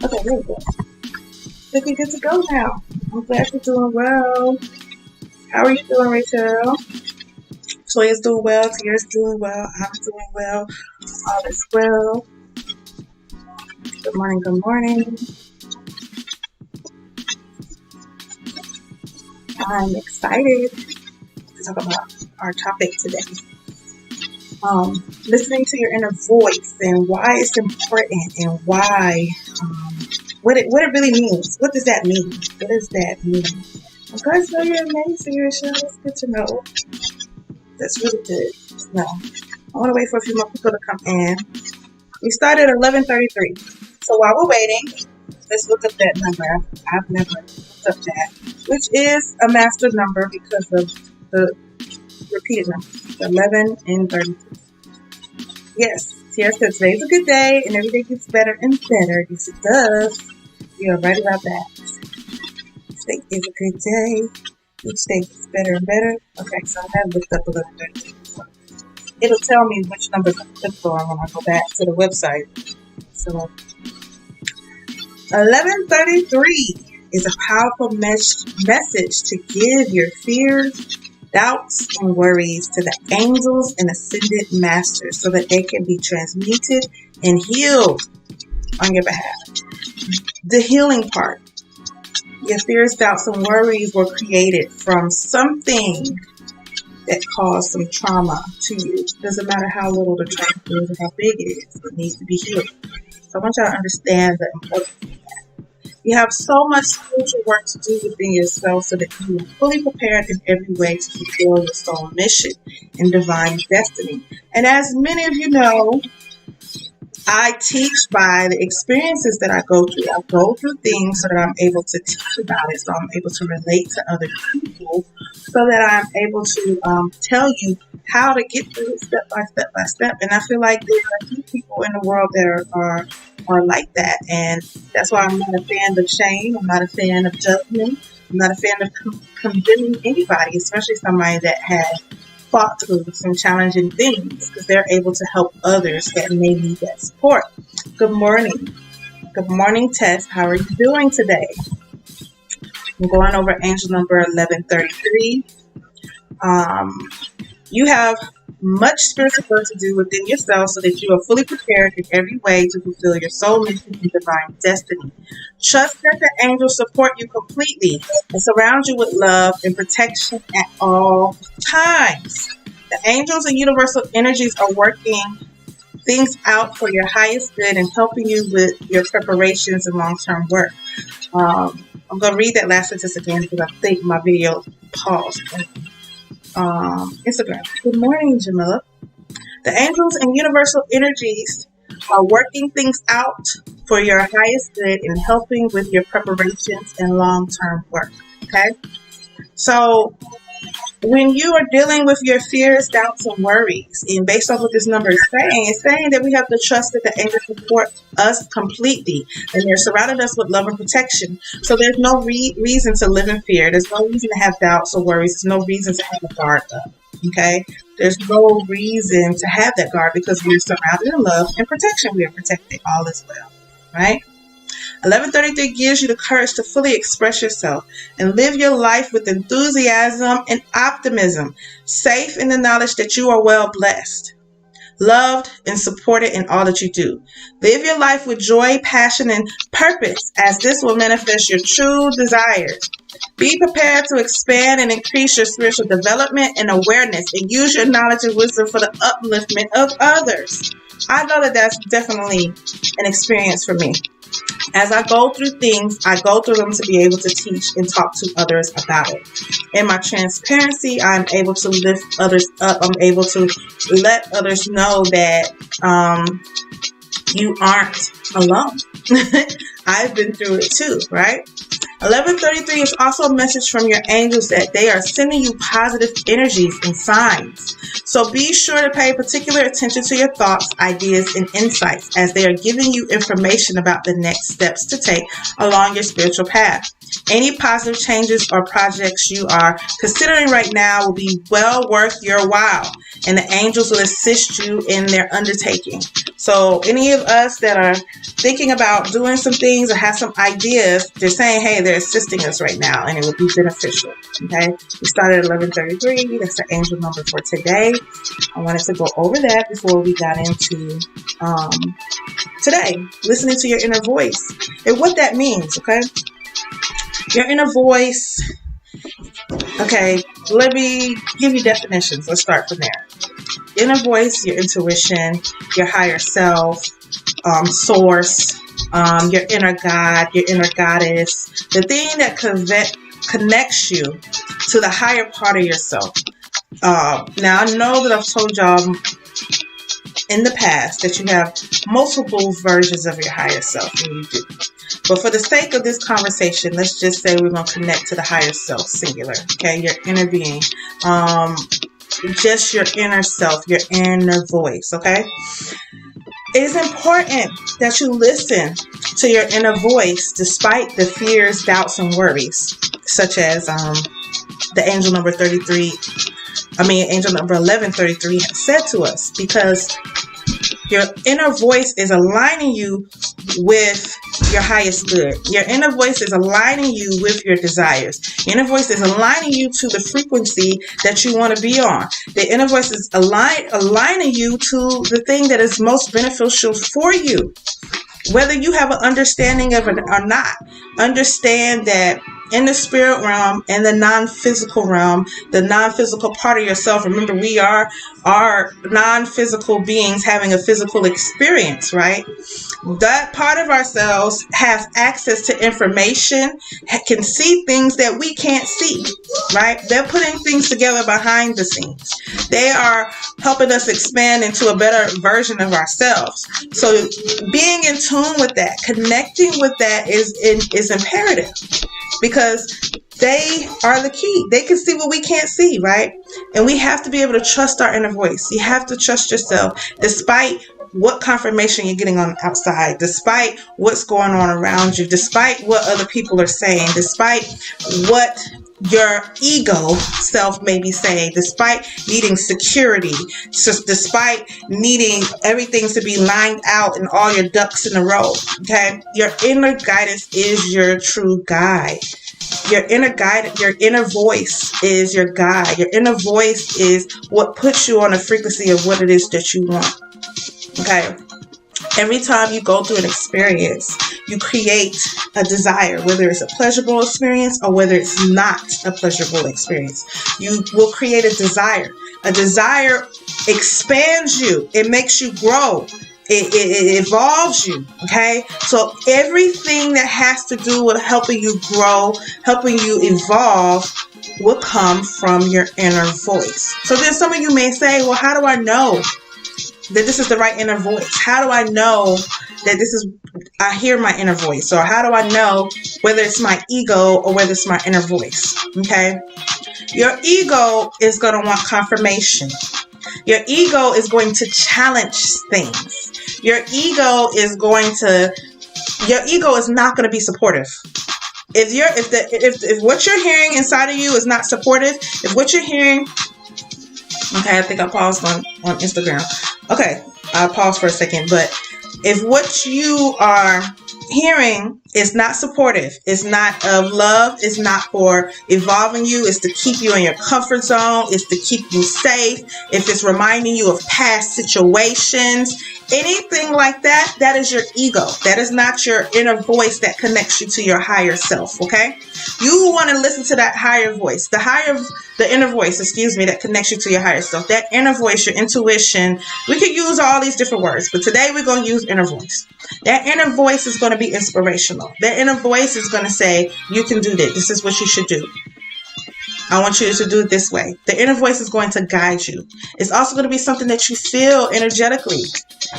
Okay, there we go. Looking good to go now. I'm glad you're doing well. How are you doing, Rachel? Toya's doing well. Tia's doing well. I'm doing well. All is well. Good morning. Good morning. I'm excited to talk about our topic today. Listening to your inner voice and why it's important and why, what it really means. What does that mean? What does that mean? I'm glad to know you're amazing, Rachel. It's good to know. That's really good to know. I want to wait for a few more people to come in. We started at 11:33. So while we're waiting, let's look up that number. I've never looked up that, which is a master number because of the repeated numbers, 11 and 33. Yes, Tiara said today's a good day and every day gets better and better. Yes, it does. You're right about that. Today is a good day. Each day gets better and better. Okay, so I have looked up 11:32. So it'll tell me which numbers I clicked on when I go back to the website. So 11:33 is a powerful message to give your fears, doubts, and worries to the angels and ascended masters so that they can be transmuted and healed on your behalf. The healing part. Your fears, doubts, and worries were created from something that caused some trauma to you. Doesn't matter how little the trauma is or how big it is, it needs to be healed. So I want y'all to understand the importance of that. You have so much spiritual work to do within yourself so that you are fully prepared in every way to fulfill your soul mission and divine destiny. And as many of you know, I teach by the experiences that I go through. I go through things so that I'm able to teach about it, so I'm able to relate to other people, so that I'm able to tell you how to get through it step by step by step. And I feel like there are a few people in the world that are like that, and that's why I'm not a fan of shame. I'm not a fan of judgment. I'm not a fan of condemning anybody, especially somebody that has fought through some challenging things, because they're able to help others that may need that support. Good morning. Good morning, Tess. How are you doing today? I'm going over angel number 1133. You have much spiritual work to do within yourself so that you are fully prepared in every way to fulfill your soul mission and divine destiny. Trust that the angels support you completely and surround you with love and protection at all times. The angels and universal energies are working things out for your highest good and helping you with your preparations and long-term work. I'm going to read that last sentence again because I think my video paused. Instagram. Good morning, Jamila. The angels and universal energies are working things out for your highest good and helping with your preparations and long-term work. Okay? So when you are dealing with your fears, doubts, and worries, and based off what this number is saying, it's saying that we have to trust that the angels support us completely, and they're surrounding us with love and protection. So there's no reason to live in fear. There's no reason to have doubts or worries. There's no reason to have a guard up. Okay? There's no reason to have that guard because we're surrounded in love and protection. We are protected. All is well. Right? 1133 gives you the courage to fully express yourself and live your life with enthusiasm and optimism, safe in the knowledge that you are well blessed, loved, and supported in all that you do. Live your life with joy, passion, and purpose, as this will manifest your true desires. Be prepared to expand and increase your spiritual development and awareness, and use your knowledge and wisdom for the upliftment of others. I know that that's definitely an experience for me. As I go through things, I go through them to be able to teach and talk to others about it. In my transparency, I'm able to lift others up. I'm able to let others know that you aren't alone. I've been through it too, right? 1133 is also a message from your angels that they are sending you positive energies and signs. So be sure to pay particular attention to your thoughts, ideas, and insights as they are giving you information about the next steps to take along your spiritual path. Any positive changes or projects you are considering right now will be well worth your while, and the angels will assist you in their undertaking. So any of us that are thinking about doing some things or have some ideas, they're saying, hey, they're assisting us right now, and it will be beneficial. Okay, we started at 1133. That's the angel number for today. I wanted to go over that before we got into today, listening to your inner voice and what that means. Okay, your inner voice. Okay, let me give you definitions. Let's start from there. Inner voice, your intuition, your higher self, source, your inner God, your inner goddess, the thing that connects you to the higher part of yourself. Now, I know that I've told y'all in the past that you have multiple versions of your higher self, and you do. But for the sake of this conversation, let's just say we're going to connect to the higher self, singular, okay? Your inner being, just your inner self, your inner voice, okay? It is important that you listen to your inner voice despite the fears, doubts, and worries, such as the angel number 1133 has said to us, because your inner voice is aligning you with your highest good. Your inner voice is aligning you with your desires. Your inner voice is aligning you to the frequency that you want to be on. The inner voice is aligning you to the thing that is most beneficial for you. Whether you have an understanding of it or not, understand that in the spirit realm and the non-physical realm, the non-physical part of yourself, remember we are non-physical beings having a physical experience, right? That part of ourselves has access to information, can see things that we can't see, right? They're putting things together behind the scenes. They are helping us expand into a better version of ourselves. So being in tune with that, connecting with that is imperative, because they are the key. They can see what we can't see, right? And we have to be able to trust our inner voice. You have to trust yourself despite what confirmation you're getting on the outside, despite what's going on around you, despite what other people are saying, despite what your ego self may be saying, despite needing security, despite needing everything to be lined out and all your ducks in a row. Okay, your inner guidance is your true guide. Your inner guide, your inner voice is your guide. Your inner voice is what puts you on a frequency of what it is that you want. Okay. Every time you go through an experience, you create a desire, whether it's a pleasurable experience or whether it's not a pleasurable experience. You will create a desire. A desire expands you. It makes you grow. It evolves you. Okay. So everything that has to do with helping you grow, helping you evolve, will come from your inner voice. So then some of you may say, well, how do I know that this is the right inner voice? How do I know that I hear my inner voice? Or how do I know whether it's my ego or whether it's my inner voice? Okay. Your ego is going to want confirmation. Your ego is going to challenge things. Your ego is not going to be supportive. If what you're hearing inside of you is not supportive, if what you're hearing, okay, I think I paused on Instagram. Okay, I'll pause for a second. But if what you are hearing is not supportive, it's not of love, it's not for evolving you, it's to keep you in your comfort zone, it's to keep you safe, if it's reminding you of past situations, anything like that, that is your ego. That is not your inner voice that connects you to your higher self, okay? You want to listen to that higher voice, the inner voice, that connects you to your higher self. That inner voice, your intuition, we could use all these different words, but today we're going to use inner voice. That inner voice is going to be inspirational. That inner voice is going to say, you can do this. This is what you should do. I want you to do it this way. The inner voice is going to guide you. It's also going to be something that you feel energetically.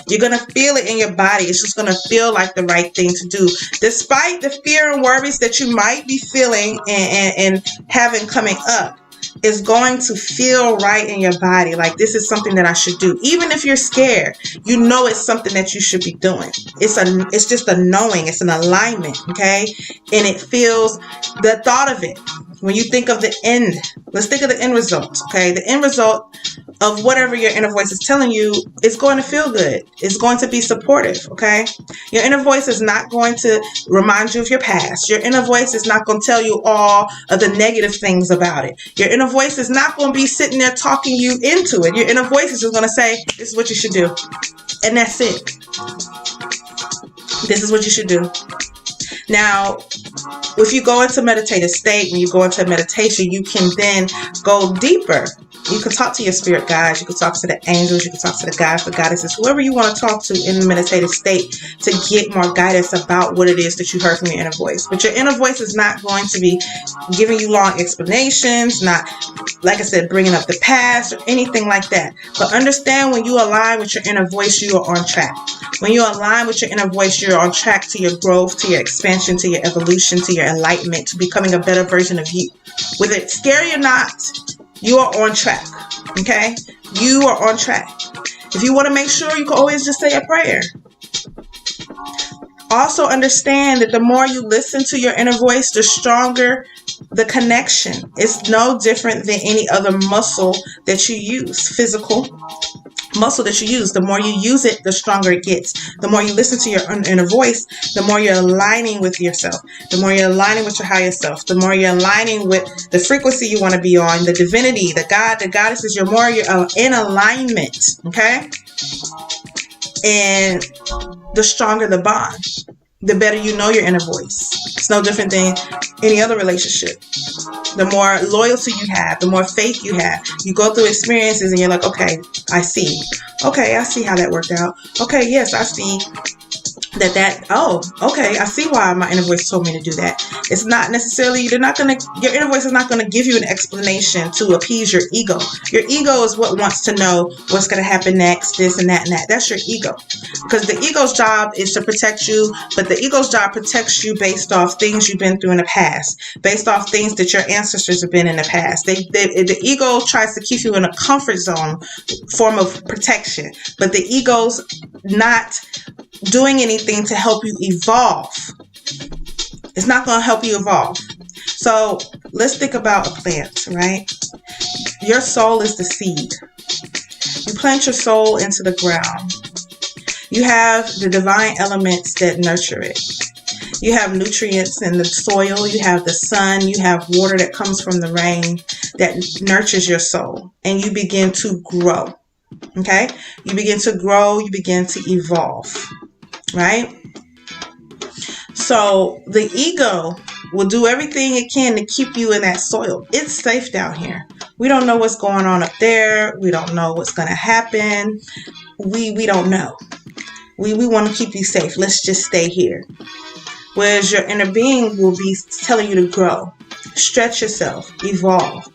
You're going to feel it in your body. It's just going to feel like the right thing to do. Despite the fear and worries that you might be feeling and having coming up, it's going to feel right in your body. Like, this is something that I should do. Even if you're scared, you know it's something that you should be doing. It's just a knowing. It's an alignment, okay? And it feels, the thought of it, when you think of the end, let's think of the end result, okay? The end result of whatever your inner voice is telling you is going to feel good. It's going to be supportive, okay? Your inner voice is not going to remind you of your past. Your inner voice is not going to tell you all of the negative things about it. Your inner voice is not going to be sitting there talking you into it. Your inner voice is just going to say, this is what you should do. And that's it. This is what you should do. Now, if you go into meditative state, when you go into meditation, you can then go deeper. You can talk to your spirit guides. You can talk to the angels. You can talk to the guides, the goddesses, whoever you want to talk to in the meditative state to get more guidance about what it is that you heard from your inner voice. But your inner voice is not going to be giving you long explanations, not, like I said, bringing up the past or anything like that. But understand, when you align with your inner voice, you are on track. When you align with your inner voice, you're on track to your growth, to your expansion, to your evolution, to your enlightenment, to becoming a better version of you. Whether it's scary or not, you are on track, okay? You are on track. If you want to make sure, you can always just say a prayer. Also understand that the more you listen to your inner voice, the stronger the connection. It's no different than any other muscle that you use, physical muscle that you use. The more you use it, the stronger it gets. The more you listen to your inner voice, the more you're aligning with yourself. The more you're aligning with your higher self. The more you're aligning with the frequency you want to be on, the divinity, the God, the goddesses. You're in alignment, okay? And the stronger the bond, the better you know your inner voice. It's no different than any other relationship. The more loyalty you have, the more faith you have. You go through experiences and you're like, okay, I see. Okay, I see how that worked out. Okay, yes, I see okay, I see why my inner voice told me to do that. It's not necessarily, your inner voice is not going to give you an explanation to appease your ego. Your ego is what wants to know what's going to happen next, this and that and that. That's your ego. Because the ego's job is to protect you, but the ego's job protects you based off things you've been through in the past, based off things that your ancestors have been in the past. The ego tries to keep you in a comfort zone form of protection, but the ego's not doing anything to help you evolve. It's not going to help you evolve. So let's think about a plant, right? Your soul is the seed. You plant your soul into the ground. You have the divine elements that nurture it. You have nutrients in the soil. You have the sun. You have water that comes from the rain that nurtures your soul. And you begin to grow. Okay? You begin to grow. You begin to evolve. Right? So the ego will do everything it can to keep you in that soil. It's safe down here. We don't know what's going on up there. We don't know what's going to happen. We don't know. We want to keep you safe. Let's just stay here. Whereas your inner being will be telling you to grow, stretch yourself, evolve.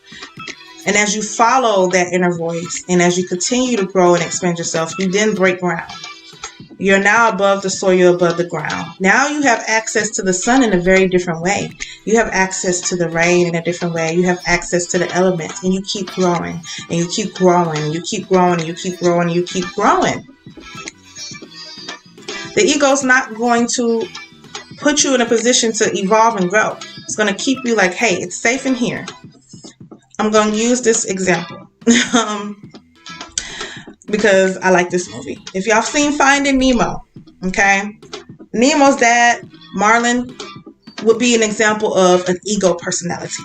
And as you follow that inner voice and as you continue to grow and expand yourself, you then break ground. You're now above the soil, you're above the ground. Now you have access to the sun in a very different way. You have access to the rain in a different way. You have access to the elements, and you keep growing, and you keep growing, and you keep growing, and you keep growing, and you keep growing. The ego's not going to put you in a position to evolve and grow. It's going to keep you like, hey, it's safe in here. I'm going to use this example. Because I like this movie. If y'all seen Finding Nemo, okay? Nemo's dad, Marlin, would be an example of an ego personality.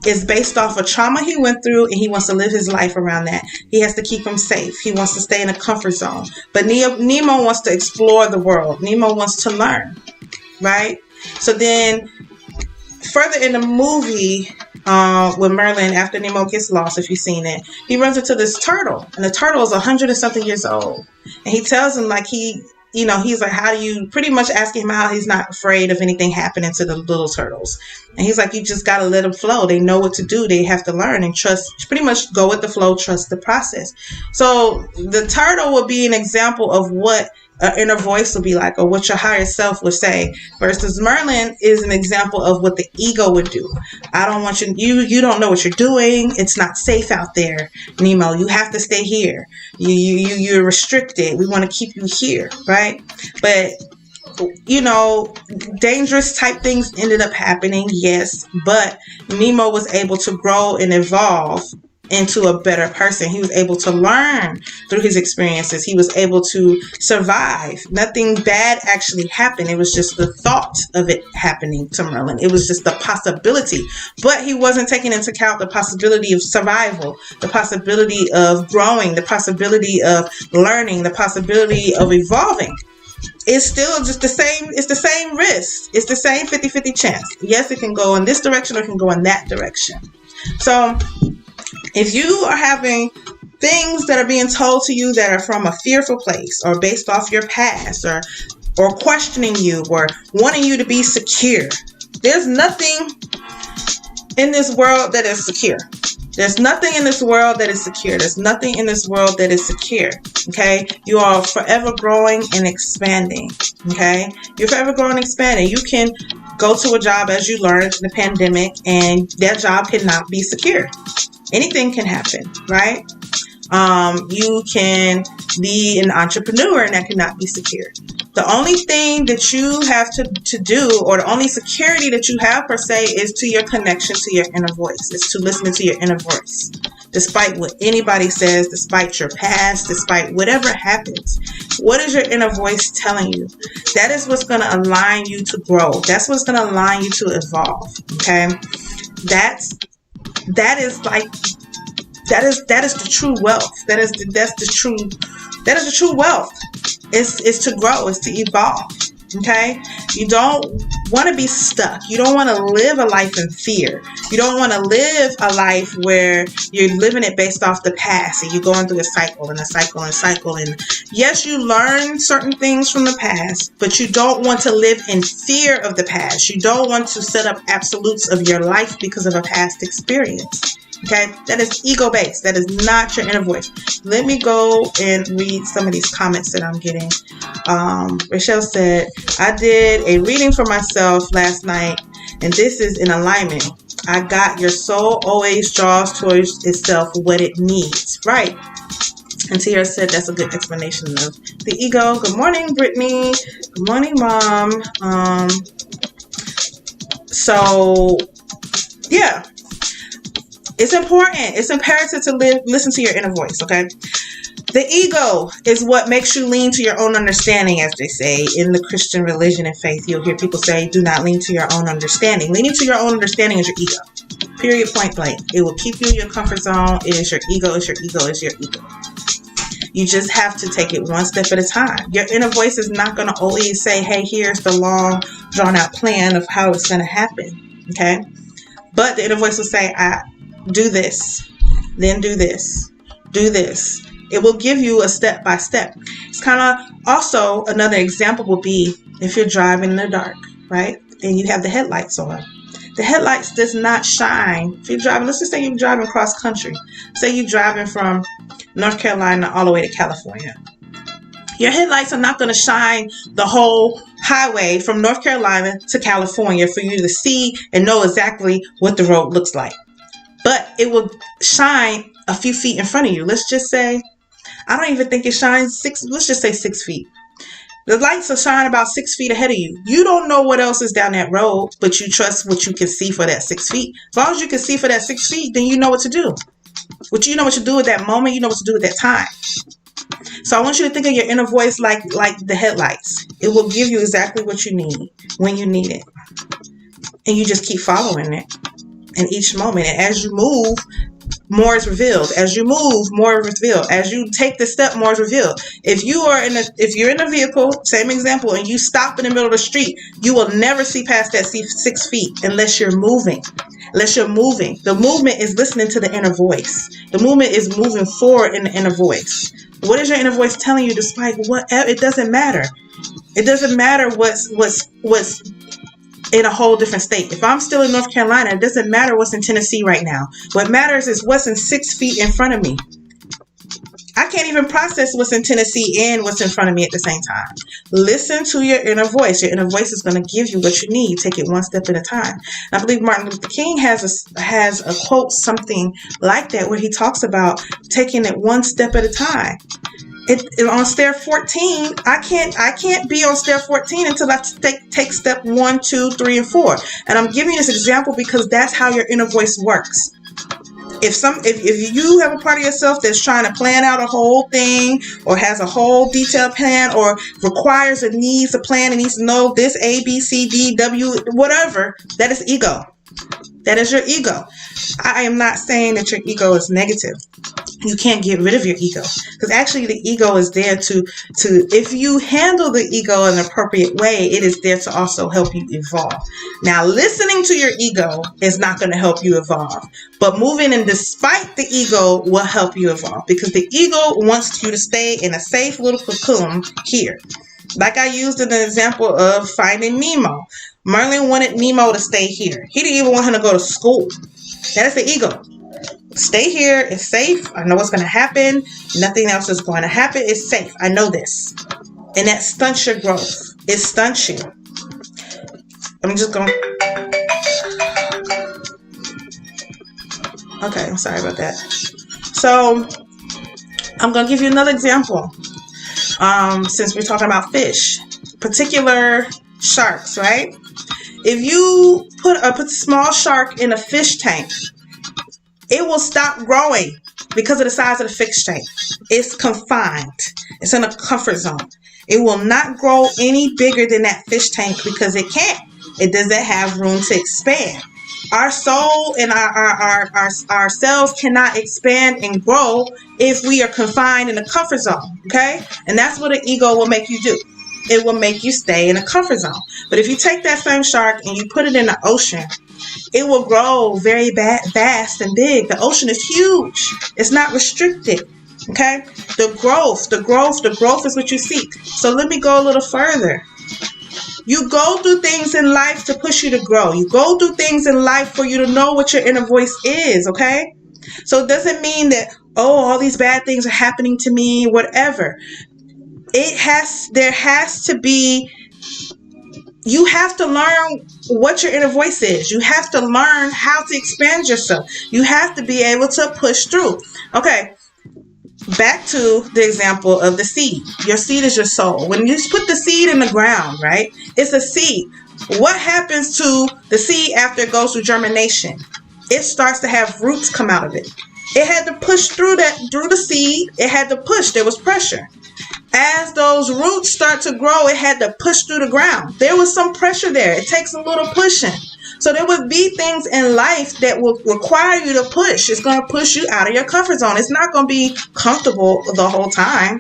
It's based off a trauma he went through, and he wants to live his life around that. He has to keep him safe. He wants to stay in a comfort zone. But Nemo wants to explore the world. Nemo wants to learn, right? So then, further in the movie, with Merlin, after Nemo gets lost, if you've seen it, he runs into this turtle, and the turtle is 100 and something years old, and he tells him like he he's like, how do you, pretty much asking him how he's not afraid of anything happening to the little turtles. And he's like, you just got to let them flow. They know what to do. They have to learn and trust, pretty much go with the flow, trust the process. So the turtle would be an example of what an inner voice will be like, or what your higher self would say, versus Merlin is an example of what the ego would do. I don't want you don't know what you're doing. It's not safe out there, Nemo. You have to stay here. You're restricted. We want to keep you here, right? But dangerous type things ended up happening, yes, but Nemo was able to grow and evolve into a better person. He was able to learn through his experiences. He was able to survive. Nothing bad actually happened. It was just the thought of it happening to Merlin. It was just the possibility. But he wasn't taking into account the possibility of survival, the possibility of growing, the possibility of learning, the possibility of evolving. It's still just the same. It's the same risk. It's the same 50-50 chance. Yes, it can go in this direction or it can go in that direction. So if you are having things that are being told to you that are from a fearful place or based off your past or questioning you or wanting you to be secure, there's nothing in this world that is secure. There's nothing in this world that is secure. There's nothing in this world that is secure. Okay? You are forever growing and expanding. Okay? You're forever growing and expanding. You can go to a job, as you learned in the pandemic, and that job cannot be secure. Anything can happen, right? You can be an entrepreneur and that cannot be secure. The only thing that you have to do, or the only security that you have per se, is to your connection to your inner voice. It's to listening to your inner voice. Despite what anybody says, despite your past, despite whatever happens, what is your inner voice telling you? That is what's going to align you to grow. That's what's going to align you to evolve. Okay? That is the true wealth. That is the true wealth. It's to grow. It's to evolve. Okay? You don't want to be stuck. You don't want to live a life in fear. You don't want to live a life where you're living it based off the past and you're going through a cycle and a cycle and a cycle. And yes, you learn certain things from the past, but you don't want to live in fear of the past. You don't want to set up absolutes of your life because of a past experience. Okay, that is ego-based. That is not your inner voice. Let me go and read some of these comments that I'm getting. Rachel said, I did a reading for myself last night, and this is in alignment. I got your soul always draws towards itself what it needs. Right. And Tiara said that's a good explanation of the ego. Good morning, Brittany. Good morning, Mom. So, yeah. It's important. It's imperative to listen to your inner voice, okay? The ego is what makes you lean to your own understanding, as they say in the Christian religion and faith. You'll hear people say, do not lean to your own understanding. Leaning to your own understanding is your ego. Period, point blank. It will keep you in your comfort zone. It is your ego. It's your ego. It's your ego. You just have to take it one step at a time. Your inner voice is not going to always say, hey, here's the long, drawn-out plan of how it's going to happen, okay? But the inner voice will say, do this, then do this, do this. It will give you a step by step. It's kind of also another example would be if you're driving in the dark, right? And you have the headlights on. The headlights does not shine. If you're driving, let's just say you're driving cross country. Say you're driving from North Carolina all the way to California. Your headlights are not going to shine the whole highway from North Carolina to California for you to see and know exactly what the road looks like. But it will shine a few feet in front of you. Let's just say, I don't even think it shines let's just say 6 feet. The lights will shine about 6 feet ahead of you. You don't know what else is down that road, but you trust what you can see for that 6 feet. As long as you can see for that 6 feet, then you know what to do. You know what to do at that moment. You know what to do at that time. So I want you to think of your inner voice like the headlights. It will give you exactly what you need when you need it. And you just keep following it in each moment. And as you move, more is revealed. As you move, more is revealed. As you take the step, more is revealed. If you're in a vehicle, same example, and you stop in the middle of the street, you will never see past that 6 feet unless you're moving. Unless you're moving. The movement is listening to the inner voice. The movement is moving forward in the inner voice. What is your inner voice telling you? Despite whatever, it doesn't matter. It doesn't matter what's in a whole different state. If I'm still in North Carolina, it doesn't matter what's in Tennessee right now. What matters is what's in 6 feet in front of me. I can't even process what's in Tennessee and what's in front of me at the same time. Listen to your inner voice. Your inner voice is going to give you what you need. Take it one step at a time. And I believe Martin Luther King has a quote, something like that, where he talks about taking it one step at a time. On stair 14, I can't be on stair 14 until I take step 1, 2, 3, and 4. And I'm giving you this example because that's how your inner voice works. If you have a part of yourself that's trying to plan out a whole thing, or has a whole detailed plan, or requires or needs a plan and needs to know this A, B, C, D, W, whatever, that is ego. That is your ego. I am not saying that your ego is negative. You can't get rid of your ego, because actually the ego is there to if you handle the ego in an appropriate way, it is there to also help you evolve. Now, listening to your ego is not going to help you evolve, but moving in despite the ego will help you evolve, because the ego wants you to stay in a safe little cocoon here. Like I used in the example of Finding Nemo. Merlin wanted Nemo to stay here. He didn't even want him to go to school. That is the ego. Stay here. It's safe. I know what's going to happen. Nothing else is going to happen. It's safe. I know this. And that stunts your growth. It stunts you. I'm just going. Okay, I'm sorry about that. So I'm going to give you another example. Since we're talking about fish, particular sharks, right? If you put a small shark in a fish tank, it will stop growing because of the size of the fish tank. It's confined. It's in a comfort zone. It will not grow any bigger than that fish tank because it can't. It doesn't have room to expand. Our soul and our cells cannot expand and grow if we are confined in a comfort zone, okay? And that's what an ego will make you do. It will make you stay in a comfort zone. But if you take that same shark and you put it in the ocean, it will grow very vast and big. The ocean is huge. It's not restricted, okay? The growth is what you seek. So let me go a little further. You go through things in life to push you to grow. You go through things in life for you to know what your inner voice is, okay? So it doesn't mean that, all these bad things are happening to me, whatever. There has to be, you have to learn what your inner voice is. You have to learn how to expand yourself. You have to be able to push through. Okay. Back to the example of the seed. Your seed is your soul. When you put the seed in the ground, right? It's a seed. What happens to the seed after it goes through germination? It starts to have roots come out of it. It had to push through the seed. It had to push. There was pressure. As those roots start to grow, it had to push through the ground. There was some pressure there. It takes a little pushing. So there would be things in life that will require you to push. It's going to push you out of your comfort zone. It's not going to be comfortable the whole time.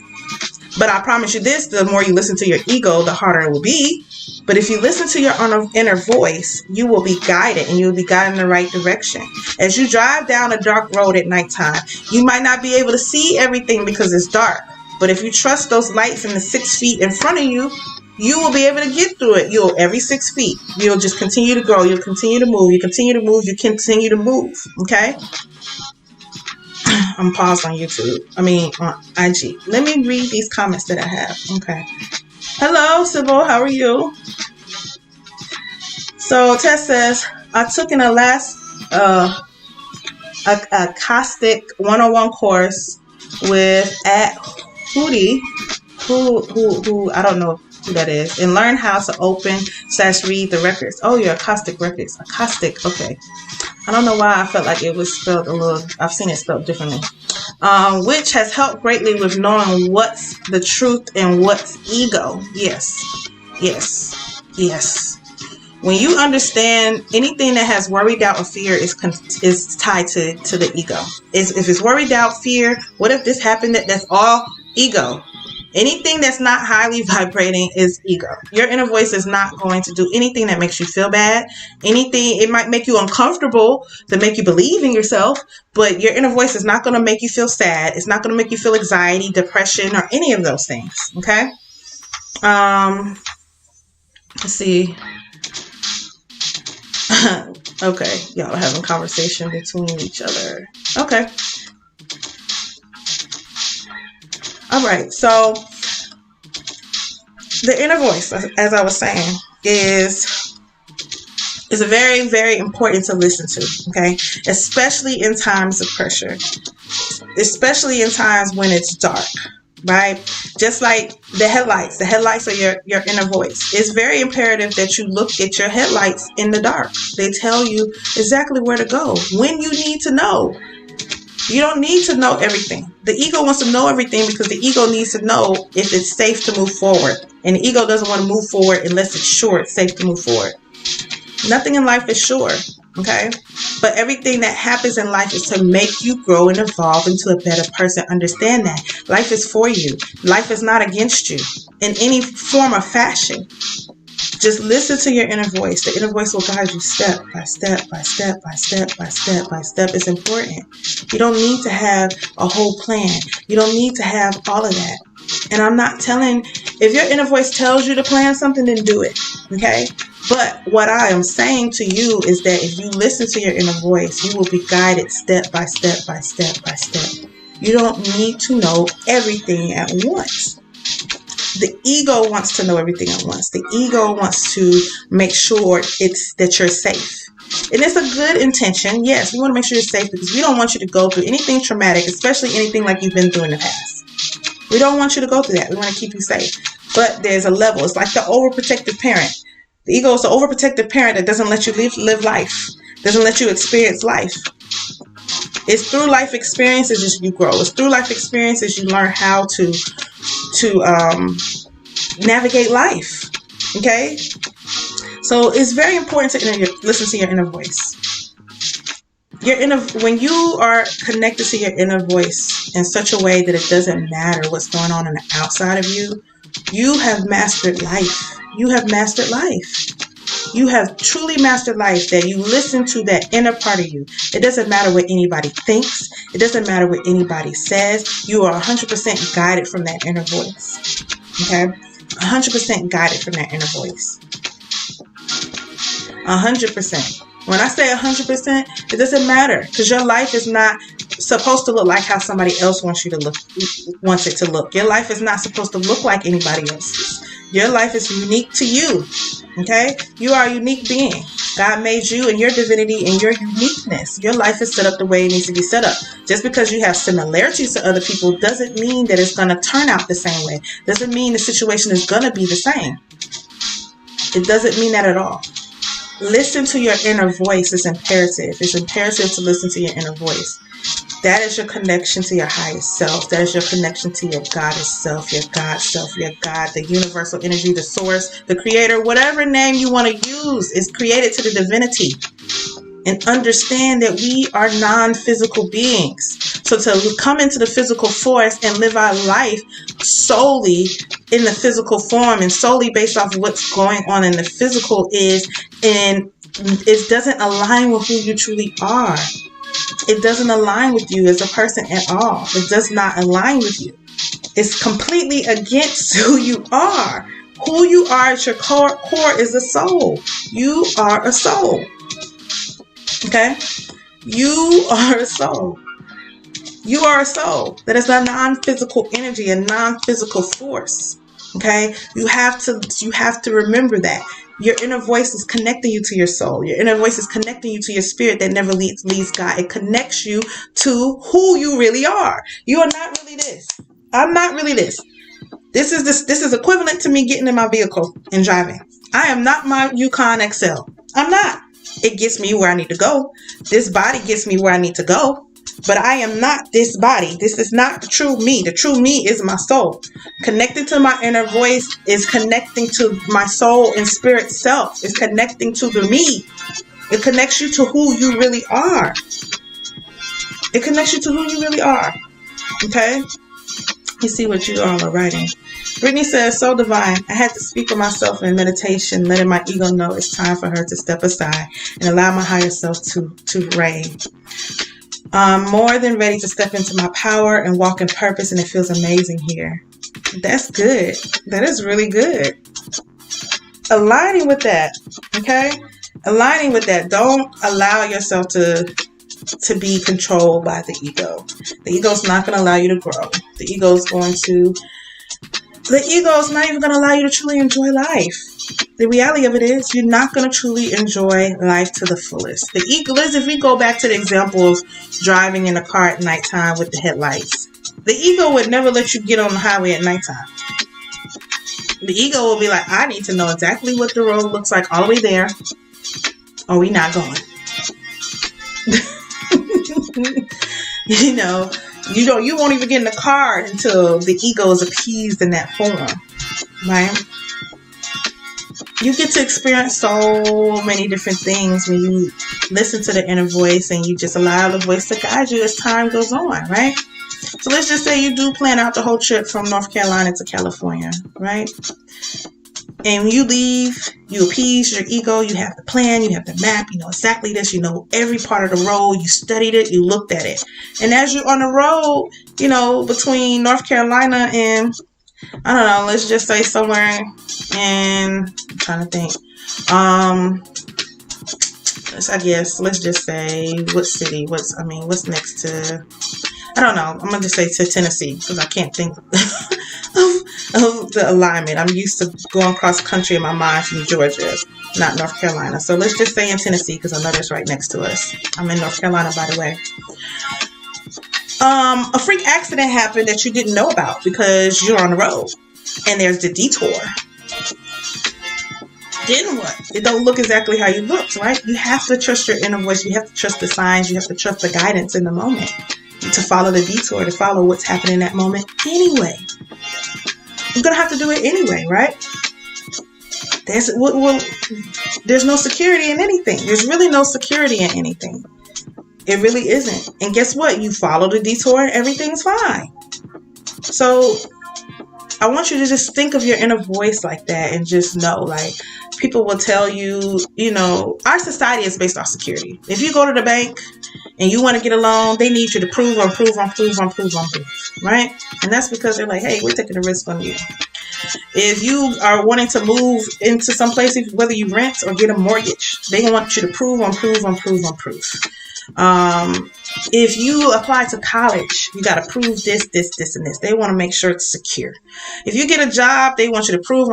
But I promise you this, the more you listen to your ego, the harder it will be. But if you listen to your inner voice, you will be guided, and you will be guided in the right direction. As you drive down a dark road at nighttime, you might not be able to see everything because it's dark. But if you trust those lights in the 6 feet in front of you, you will be able to get through it. Every 6 feet, you'll just continue to grow. You'll continue to move. You continue to move. You continue to move. Okay? I'm paused on YouTube. On IG. Let me read these comments that I have. Okay. Hello, Sybil. How are you? So Tess says, I took in a last a caustic 101 course with at Hootie, who I don't know who that is, and learn how to open/read the records. Oh, your acoustic records. Acoustic, okay. I don't know why I felt like it was spelled a little, I've seen it spelled differently. Which has helped greatly with knowing what's the truth and what's ego. Yes. When you understand anything that has worry, doubt, or fear is tied to the ego. If it's worry, doubt, fear, what if this happened? That's all ego. Anything that's not highly vibrating is ego. Your inner voice is not going to do anything that makes you feel bad. Anything, it might make you uncomfortable to make you believe in yourself, but your inner voice is not going to make you feel sad. It's not going to make you feel anxiety, depression, or any of those things. Okay? Let's see. Okay, y'all are having conversation between each other. Okay. All right, so the inner voice, as I was saying, is a very, very important to listen to, okay? Especially in times of pressure, especially in times when it's dark, right? Just like the headlights are your inner voice. It's very imperative that you look at your headlights in the dark. They tell you exactly where to go, when you need to know. You don't need to know everything. The ego wants to know everything because the ego needs to know if it's safe to move forward. And the ego doesn't want to move forward unless it's sure it's safe to move forward. Nothing in life is sure, okay? But everything that happens in life is to make you grow and evolve into a better person. Understand that. Life is for you. Life is not against you in any form or fashion. Just listen to your inner voice. The inner voice will guide you step by step by step by step by step by step. It's important. You don't need to have a whole plan. You don't need to have all of that. And I'm not telling, if your inner voice tells you to plan something, then do it. Okay? But what I am saying to you is that if you listen to your inner voice, you will be guided step by step by step by step. You don't need to know everything at once. The ego wants to know everything at once. The ego wants to make sure that you're safe. And it's a good intention. Yes, we want to make sure you're safe because we don't want you to go through anything traumatic, especially anything like you've been through in the past. We don't want you to go through that. We want to keep you safe. But there's a level. It's like the overprotective parent. The ego is the overprotective parent that doesn't let you live life, doesn't let you experience life. It's through life experiences as you grow. It's through life experiences you learn how to navigate life. Okay? So it's very important to listen to your inner voice. When you are connected to your inner voice in such a way that it doesn't matter what's going on the outside of you, you have mastered life. You have mastered life. You have truly mastered life, that you listen to that inner part of you. It doesn't matter what anybody thinks. It doesn't matter what anybody says. You are 100% guided from that inner voice. Okay? 100% guided from that inner voice. 100%. When I say 100%, it doesn't matter because your life is not supposed to look like how somebody else wants it to look. Your life is not supposed to look like anybody else's. Your life is unique to you. Okay? You are a unique being. God made you and your divinity and your uniqueness. Your life is set up the way it needs to be set up. Just because you have similarities to other people doesn't mean that it's going to turn out the same way. Doesn't mean the situation is going to be the same. It doesn't mean that at all. Listen to your inner voice. It's imperative. It's imperative to listen to your inner voice. That is your connection to your highest self. That is your connection to your goddess self, your God self, your God, the universal energy, the source, the creator, whatever name you want to use is created to the divinity. And understand that we are non-physical beings. So to come into the physical force and live our life solely in the physical form and solely based off of what's going on in the physical it doesn't align with who you truly are. It doesn't align with you as a person at all. It does not align with you. It's completely against who you are. Who you are at your core is a soul. You are a soul. Okay? You are a soul. You are a soul. That is a non-physical energy, a non-physical force. Okay? You have to remember that. Your inner voice is connecting you to your soul. Your inner voice is connecting you to your spirit that never leaves God. It connects you to who you really are. You are not really this. I'm not really this. This is equivalent to me getting in my vehicle and driving. I am not my Yukon XL. I'm not. It gets me where I need to go. This body gets me where I need to go. But I am not this body. This is not the true me. The true me is my soul. Connecting to my inner voice is connecting to my soul and spirit self. It's connecting to the me. It connects you to who you really are. It connects you to who you really are. Okay? You see what you all are writing. Brittany says, so divine. I had to speak with myself in meditation, letting my ego know it's time for her to step aside and allow my higher self to reign. I'm more than ready to step into my power and walk in purpose, and it feels amazing here. That's good. That is really good. Aligning with that, okay? Aligning with that. Don't allow yourself to be controlled by the ego. The ego's not going to allow you to grow. The ego's not even going to allow you to truly enjoy life. The reality of it is you're not going to truly enjoy life to the fullest. The ego is, if we go back to the example of driving in a car at nighttime with the headlights, the ego would never let you get on the highway at nighttime. The ego will be like, I need to know exactly what the road looks like all the way there, or we not going. You won't even get in the car until the ego is appeased in that form, right? You get to experience so many different things when you listen to the inner voice and you just allow the voice to guide you as time goes on, right? So let's just say you do plan out the whole trip from North Carolina to California, right? And when you leave, you appease your ego, you have the plan, you have the map, you know exactly this, you know every part of the road, you studied it, you looked at it. And as you're on the road, between North Carolina and, I don't know, let's just say somewhere in, I'm trying to think, let's just say, what city, what's next to, I don't know, I'm going to just say to Tennessee, because I can't think of the alignment. I'm used to going cross country in my mind from Georgia, not North Carolina. So let's just say in Tennessee, because I know that's right next to us. I'm in North Carolina, by the way. A freak accident happened that you didn't know about because you're on the road and there's the detour. Then what? It don't look exactly how you looked, right? You have to trust your inner voice. You have to trust the signs. You have to trust the guidance in the moment to follow the detour, to follow what's happening in that moment anyway. You're going to have to do it anyway, right? There's no security in anything. There's really no security in anything. It really isn't. And guess what? You follow the detour and everything's fine. So I want you to just think of your inner voice like that and just know, like, people will tell you, our society is based off security. If you go to the bank and you want to get a loan, they need you to prove, right? And that's because they're like, hey, we're taking a risk on you. If you are wanting to move into some place, whether you rent or get a mortgage, they want you to prove. If you apply to college, you got to prove this, and this. They want to make sure it's secure. If you get a job, they want you to prove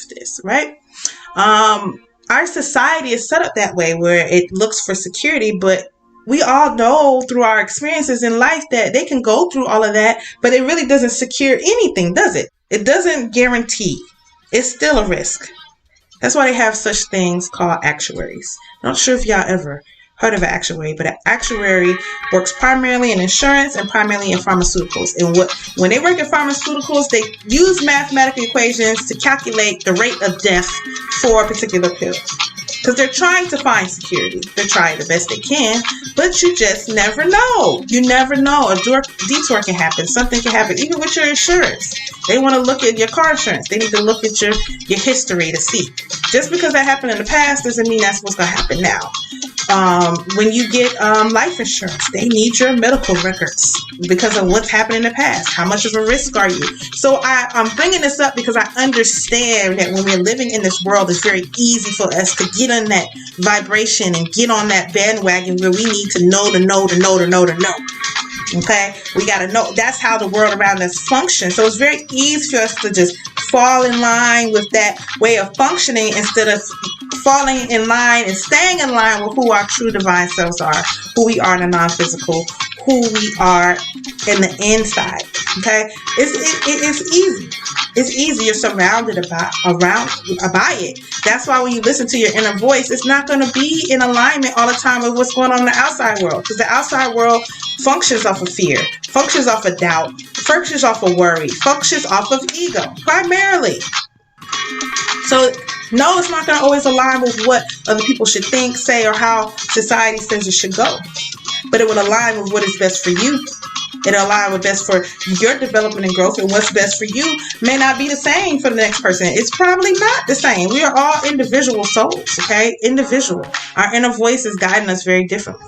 this, right? Our society is set up that way where it looks for security, but we all know through our experiences in life that they can go through all of that, but it really doesn't secure anything, does it? It doesn't guarantee. It's still a risk. That's why they have such things called actuaries. I'm not sure if y'all ever heard of an actuary, but an actuary works primarily in insurance and primarily in pharmaceuticals. And when they work in pharmaceuticals, they use mathematical equations to calculate the rate of death for a particular pill. Because they're trying to find security. They're trying the best they can, but you just never know. You never know. A detour can happen. Something can happen. Even with your insurance. They want to look at your car insurance. They need to look at your history to see. Just because that happened in the past doesn't mean that's what's going to happen now. When you get life insurance, they need your medical records because of what's happened in the past. How much of a risk are you? So I'm bringing this up because I understand that when we're living in this world, it's very easy for us to get on that vibration and get on that bandwagon where we need to know. Okay? We got to know. That's how the world around us functions. So it's very easy for us to just fall in line with that way of functioning instead of falling in line and staying in line with who our true divine selves are, who we are in the non-physical, who we are in the inside. Okay, it's easy. It's easy. You're surrounded by it. That's why when you listen to your inner voice, it's not going to be in alignment all the time with what's going on in the outside world, because the outside world functions off of fear, functions off of doubt, functions off of worry, functions off of ego primarily. So no, it's not going to always align with what other people should think, say, or how society says it should go. But it will align with what is best for you. It'll align with best for your development and growth, and what's best for you may not be the same for the next person. It's probably not the same. We are all individual souls, okay? Individual. Our inner voice is guiding us very differently.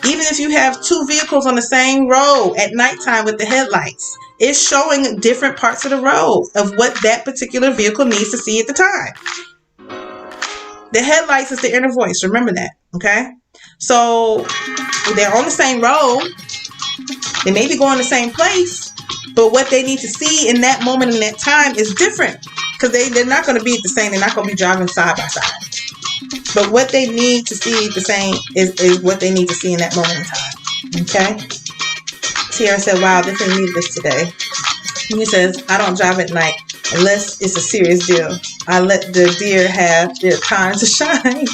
Even if you have two vehicles on the same road at nighttime with the headlights, it's showing different parts of the road of what that particular vehicle needs to see at the time. The headlights is the inner voice. Remember that, okay? So they're on the same road. They may be going the same place, but what they need to see in that moment in that time is different, because they're not going to be the same. They're not going to be driving side by side. But what they need to see the same is what they need to see in that moment in time. Okay? Tierra said, wow, this ain't needed this today. And he says, I don't drive at night unless it's a serious deal. I let the deer have their time to shine.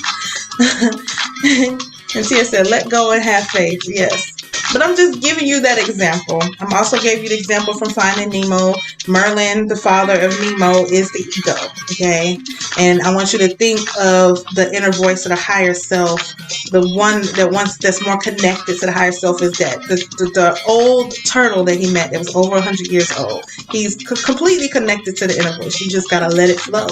And Tia said, let go and have faith. Yes. But I'm just giving you that example. I'm also gave you the example from Finding Nemo. Merlin, the father of Nemo, is the ego. Okay? And I want you to think of the inner voice of the higher self. The one that's more connected to the higher self is that. The old turtle that he met that was over 100 years old. He's completely connected to the inner voice. You just got to let it flow.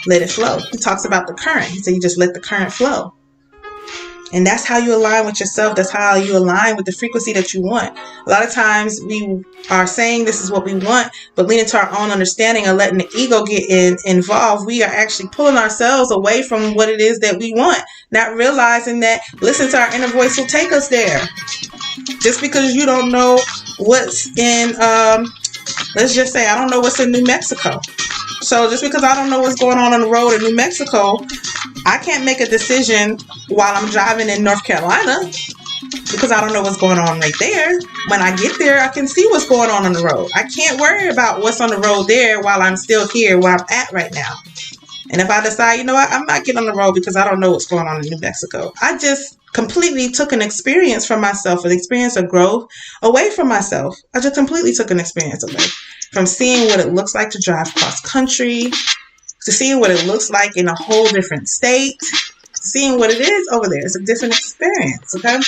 Let it flow. He talks about the current. He said you just let the current flow. And that's how you align with yourself. That's how you align with the frequency that you want. A lot of times we are saying this is what we want, but leaning to our own understanding and letting the ego get involved, we are actually pulling ourselves away from what it is that we want. Not realizing that listen to our inner voice will take us there. Just because you don't know what's in, let's just say, I don't know what's in New Mexico. So just because I don't know what's going on the road in New Mexico, I can't make a decision while I'm driving in North Carolina because I don't know what's going on right there. When I get there, I can see what's going on the road. I can't worry about what's on the road there while I'm still here where I'm at right now. And if I decide, you know what, I'm not getting on the road because I don't know what's going on in New Mexico, I just completely took an experience from myself, an experience of growth away from myself. I just completely took an experience away from seeing what it looks like to drive cross country, to seeing what it looks like in a whole different state, seeing what it is over there. It's a different experience, okay?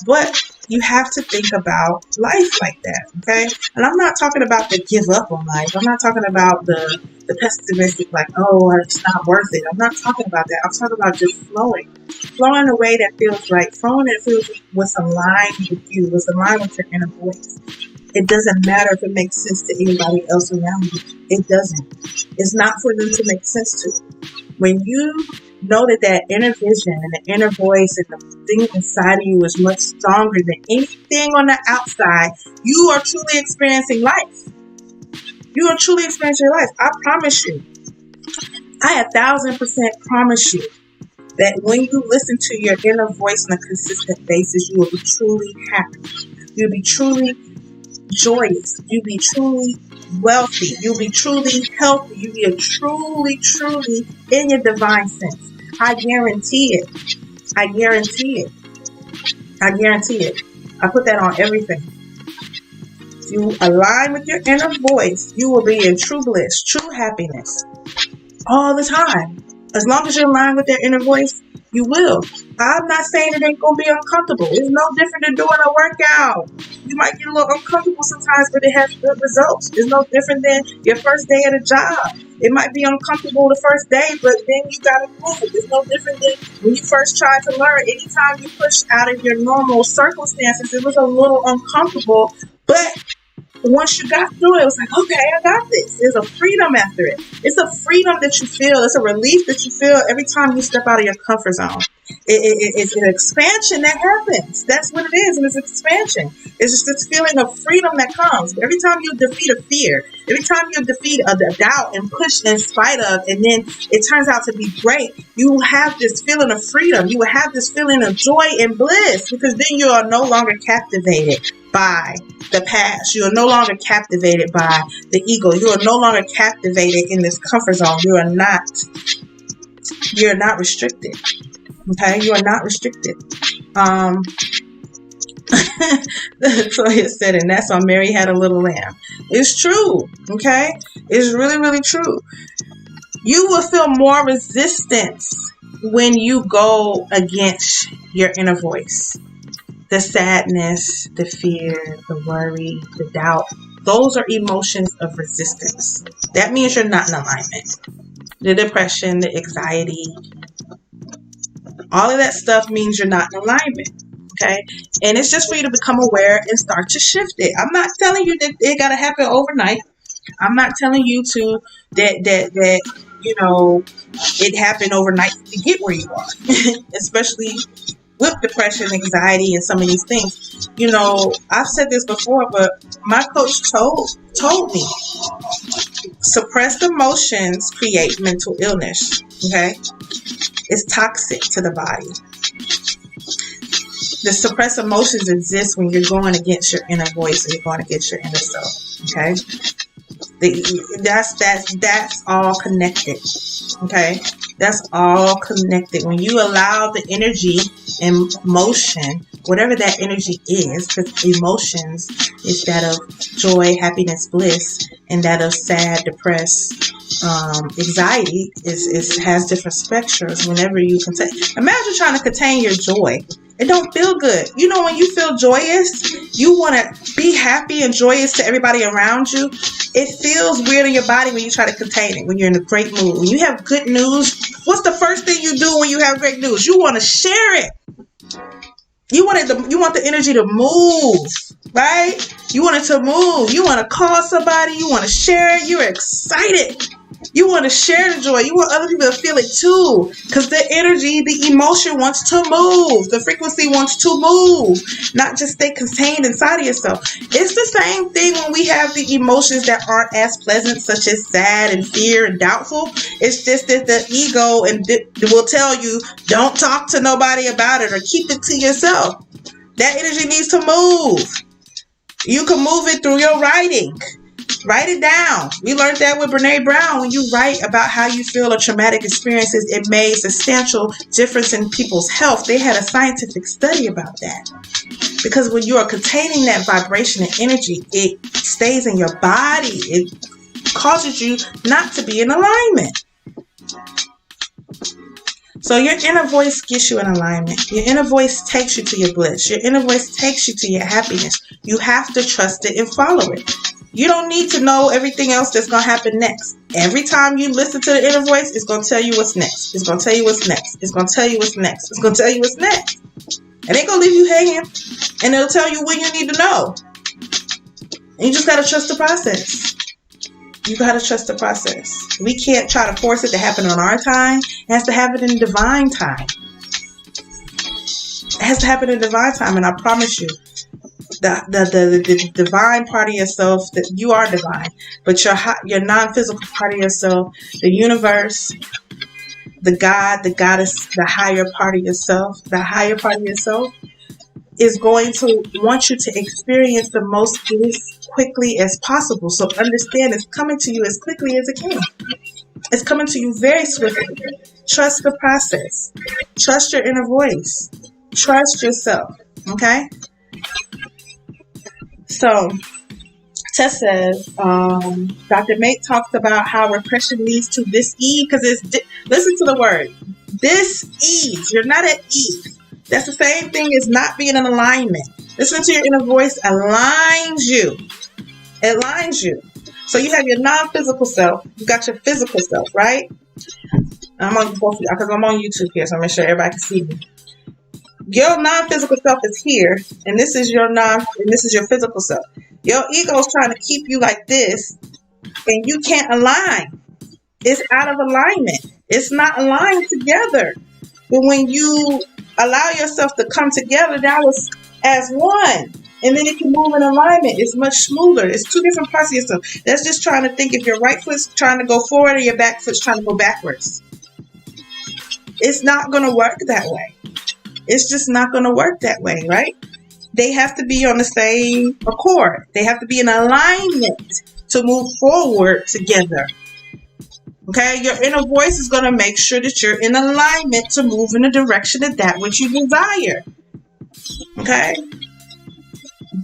But you have to think about life like that, okay? And I'm not talking about the give up on life. I'm not talking about the pessimistic, like, oh, it's not worth it. I'm not talking about that. I'm talking about just flowing. Flowing in a way that feels right. Flowing that feels what's aligned with you, what's aligned with your inner voice. It doesn't matter if it makes sense to anybody else around you. It doesn't. It's not for them to make sense to. When you know that inner vision and the inner voice and the thing inside of you is much stronger than anything on the outside, you are truly experiencing life. You are truly experiencing your life. I promise you. I 1,000% promise you that when you listen to your inner voice on a consistent basis, you will be truly happy. You'll be truly joyous. You'll be truly wealthy. You'll be truly healthy. You'll be truly in your divine sense. I guarantee it. I guarantee it. I guarantee it. I put that on everything. If you align with your inner voice, you will be in true bliss, true happiness all the time. As long as you're aligned with your inner voice, you will. I'm not saying it ain't going to be uncomfortable. It's no different than doing a workout. You might get a little uncomfortable sometimes, but it has good results. It's no different than your first day at a job. It might be uncomfortable the first day, but then you got to move it. It's no different than when you first tried to learn. Anytime you push out of your normal circumstances, it was a little uncomfortable, but once you got through it, it was like, okay, I got this. There's a freedom after it. It's a freedom that you feel. It's a relief that you feel every time you step out of your comfort zone. It's an expansion that happens. That's what it is, and it's expansion. It's just this feeling of freedom that comes. Every time you defeat a fear, every time you defeat a doubt and push in spite of, and then it turns out to be great, you will have this feeling of freedom. You will have this feeling of joy and bliss, because then you are no longer captivated by the past. You are no longer captivated by the ego. You are no longer captivated in this comfort zone. You are not restricted. Okay, you are not restricted. Toya said, and that's why Mary had a little lamb. It's true. Okay, it's really, really true. You will feel more resistance when you go against your inner voice. The sadness, the fear, the worry, the doubt, those are emotions of resistance. That means you're not in alignment. The depression, the anxiety, all of that stuff means you're not in alignment. Okay? And it's just for you to become aware and start to shift it. I'm not telling you that it got to happen overnight. I'm not telling you to that you know, it happened overnight to get where you are. Especially with depression, anxiety, and some of these things. You know, I've said this before, but my coach told me, suppressed emotions create mental illness. Okay? It's toxic to the body. The suppressed emotions exist when you're going against your inner voice and you're going against your inner self. Okay? That's all connected. Okay? That's all connected. When you allow the energy and motion, whatever that energy is, because emotions is that of joy, happiness, bliss, and that of sad, depressed, anxiety has different spectrums. Whenever you contain, imagine trying to contain your joy. It don't feel good. You know, when you feel joyous, you want to be happy and joyous to everybody around you. It feels weird in your body when you try to contain it, when you're in a great mood. When you have good news, what's the first thing you do when you have great news? You want to share it. You want the energy to move, right? You want it to move. You want to call somebody. You want to share it. You're excited. You want to share the joy. You want other people to feel it too. Because the energy, the emotion wants to move. The frequency wants to move. Not just stay contained inside of yourself. It's the same thing when we have the emotions that aren't as pleasant, such as sad and fear and doubtful. It's just that the ego will tell you, don't talk to nobody about it or keep it to yourself. That energy needs to move. You can move it through your writing. Write it down. We learned that with Brene Brown. When you write about how you feel or traumatic experiences, it made substantial difference in people's health. They had a scientific study about that. Because when you are containing that vibration and energy, it stays in your body. It causes you not to be in alignment. So your inner voice gets you in alignment. Your inner voice takes you to your bliss. Your inner voice takes you to your happiness. You have to trust it and follow it. You don't need to know everything else that's going to happen next. Every time you listen to the inner voice, it's going to tell you what's next. It's going to tell you what's next. It's going to tell you what's next. It's going to tell you what's next. It ain't going to leave you hanging. And it'll tell you when you need to know. And you just got to trust the process. You got to trust the process. We can't try to force it to happen on our time. It has to happen in divine time. It has to happen in divine time. And I promise you, the divine part of yourself, that you are divine, but your non-physical part of yourself, the universe, the God, the goddess, the higher part of yourself is going to want you to experience the most bliss quickly as possible. So understand, it's coming to you as quickly as it can. It's coming to you very swiftly. Trust the process. Trust your inner voice. Trust yourself. Okay? So, Tess says, Dr. Mate talks about how repression leads to dis-ease, because listen to the word, dis-ease. You're not at ease. That's the same thing as not being in alignment. Listen to your inner voice. Aligns you. It aligns you. So you have your non-physical self. You got your physical self, right? I'm on both because I'm on YouTube here, so I'm make sure everybody can see me. Your non-physical self is here, and this is your physical self. Your ego is trying to keep you like this, and you can't align. It's out of alignment. It's not aligned together. But when you allow yourself to come together now as one, and then it can move in alignment, it's much smoother. It's two different parts of yourself. That's just trying to think if your right foot's trying to go forward or your back foot's trying to go backwards. It's not going to work that way. It's just not going to work that way, right? they have to be on the same accord. They have to be in alignment to move forward together. Okay, your inner voice is going to make sure that you're in alignment to move in the direction of that which you desire. Okay,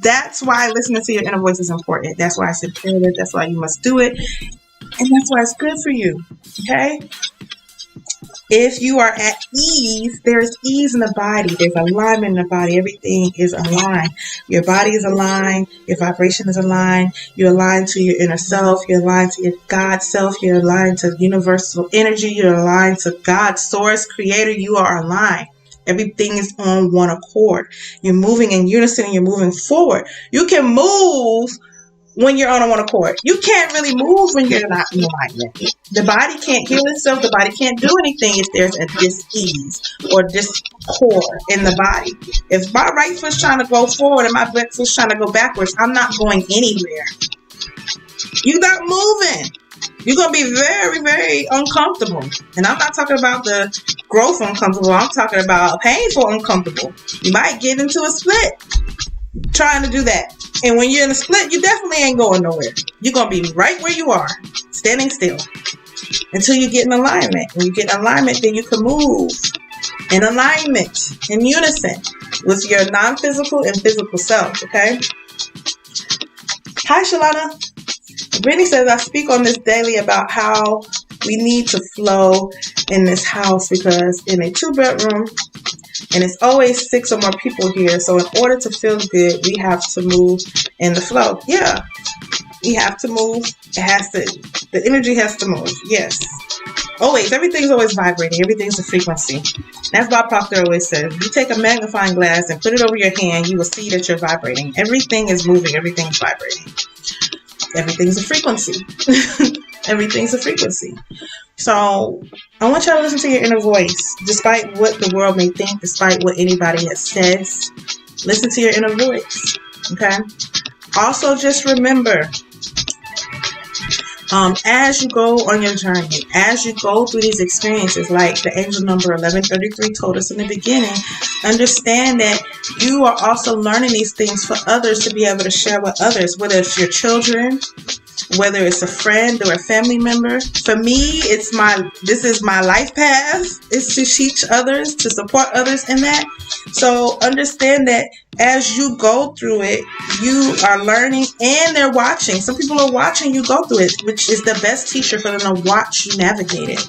that's why listening to your inner voice is important. That's why it's imperative. That's why you must do it. And that's why it's good for you. Okay, if you are at ease, there's ease in the body. There's alignment in the body. Everything is aligned. Your body is aligned. Your vibration is aligned. You're aligned to your inner self. You're aligned to your God self. You're aligned to universal energy. You're aligned to God's source, creator. You are aligned. Everything is on one accord. You're moving in unison and you're moving forward. You can move when you're on one accord. You can't really move when you're not in alignment. The body can't heal itself. The body can't do anything if there's a dis-ease or discord in the body. If my right foot's trying to go forward and my left foot's trying to go backwards, I'm not going anywhere. You're not moving. You're going to be very, very uncomfortable. And I'm not talking about the growth uncomfortable. I'm talking about painful uncomfortable. You might get into a split trying to do that. And when you're in a split, you definitely ain't going nowhere. You're going to be right where you are, standing still, until you get in alignment. When you get in alignment, then you can move in alignment, in unison with your non-physical and physical self, okay? Hi, Shalana. Brittany says, I speak on this daily about how we need to flow in this house because in a 2-bedroom, and it's always 6 or more people here. So in order to feel good, we have to move in the flow. Yeah, we have to move. The energy has to move. Yes. Always. Everything's always vibrating. Everything's a frequency. That's Bob Proctor always says. You take a magnifying glass and put it over your hand, you will see that you're vibrating. Everything is moving. Everything is vibrating. Everything's a frequency. Everything's a frequency. So I want y'all to listen to your inner voice, despite what the world may think, despite what anybody has said. Listen to your inner voice. Okay. Also, just remember, as you go on your journey, as you go through these experiences, like the angel number 1133 told us in the beginning, understand that you are also learning these things for others to be able to share with others, whether it's your children, whether it's a friend or a family member. For me, this is my life path, is to teach others, to support others in that. So understand that as you go through it, you are learning and they're watching. Some people are watching you go through it, which is the best teacher for them to watch you navigate it.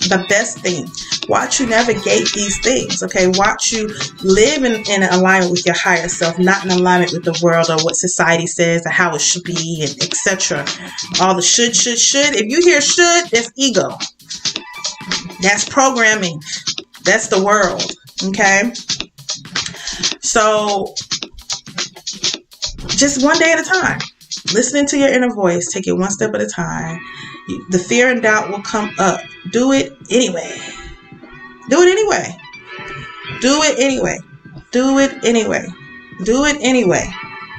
The best thing. Watch you navigate these things, okay? Watch you live in alignment with your higher self, not in alignment with the world or what society says or how it should be, and etc. All the should. If you hear should, that's ego. That's programming. That's the world, okay? So, just one day at a time. Listening to your inner voice. Take it one step at a time. The fear and doubt will come up. Do it anyway. Do it anyway. Do it anyway. Do it anyway. Do it anyway.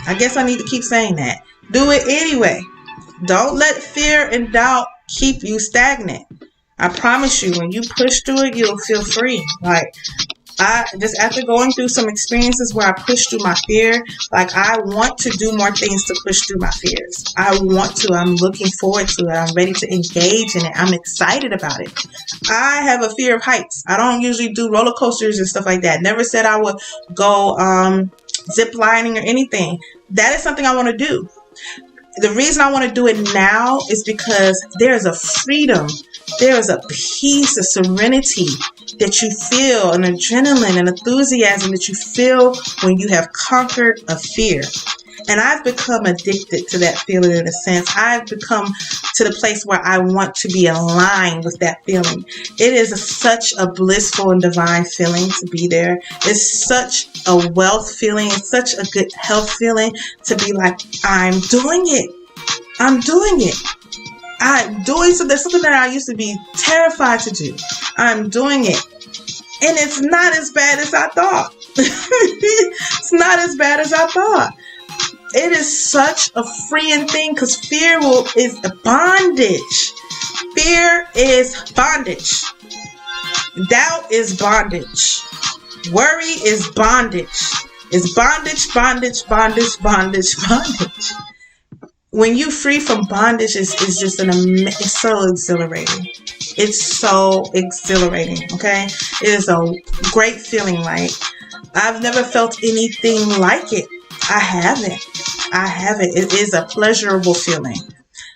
I guess I need to keep saying that. Do it anyway. Don't let fear and doubt keep you stagnant. I promise you, when you push through it, you'll feel free. Like, I just, after going through some experiences where I pushed through my fear, like, I want to do more things to push through my fears. I want to. I'm looking forward to it. I'm ready to engage in it. I'm excited about it. I have a fear of heights. I don't usually do roller coasters and stuff like that. Never said I would go zip lining or anything. That is something I want to do. The reason I want to do it now is because there's a freedom, there is a peace, a serenity that you feel, an adrenaline, an enthusiasm that you feel when you have conquered a fear. And I've become addicted to that feeling in a sense. I've become to the place where I want to be aligned with that feeling. It is such a blissful and divine feeling to be there. It's such a wealth feeling. It's such a good health feeling to be like, I'm doing it. I'm doing it. I'm doing something. There's something that I used to be terrified to do. I'm doing it. And it's not as bad as I thought. It's not as bad as I thought. It is such a freeing thing because fear is a bondage. Fear is bondage. Doubt is bondage. Worry is bondage. It's bondage, bondage, bondage, bondage, bondage. When you free from bondage, it's just it's so exhilarating. It's so exhilarating, okay? It is a great feeling. Like, I've never felt anything like it. I haven't. It is a pleasurable feeling.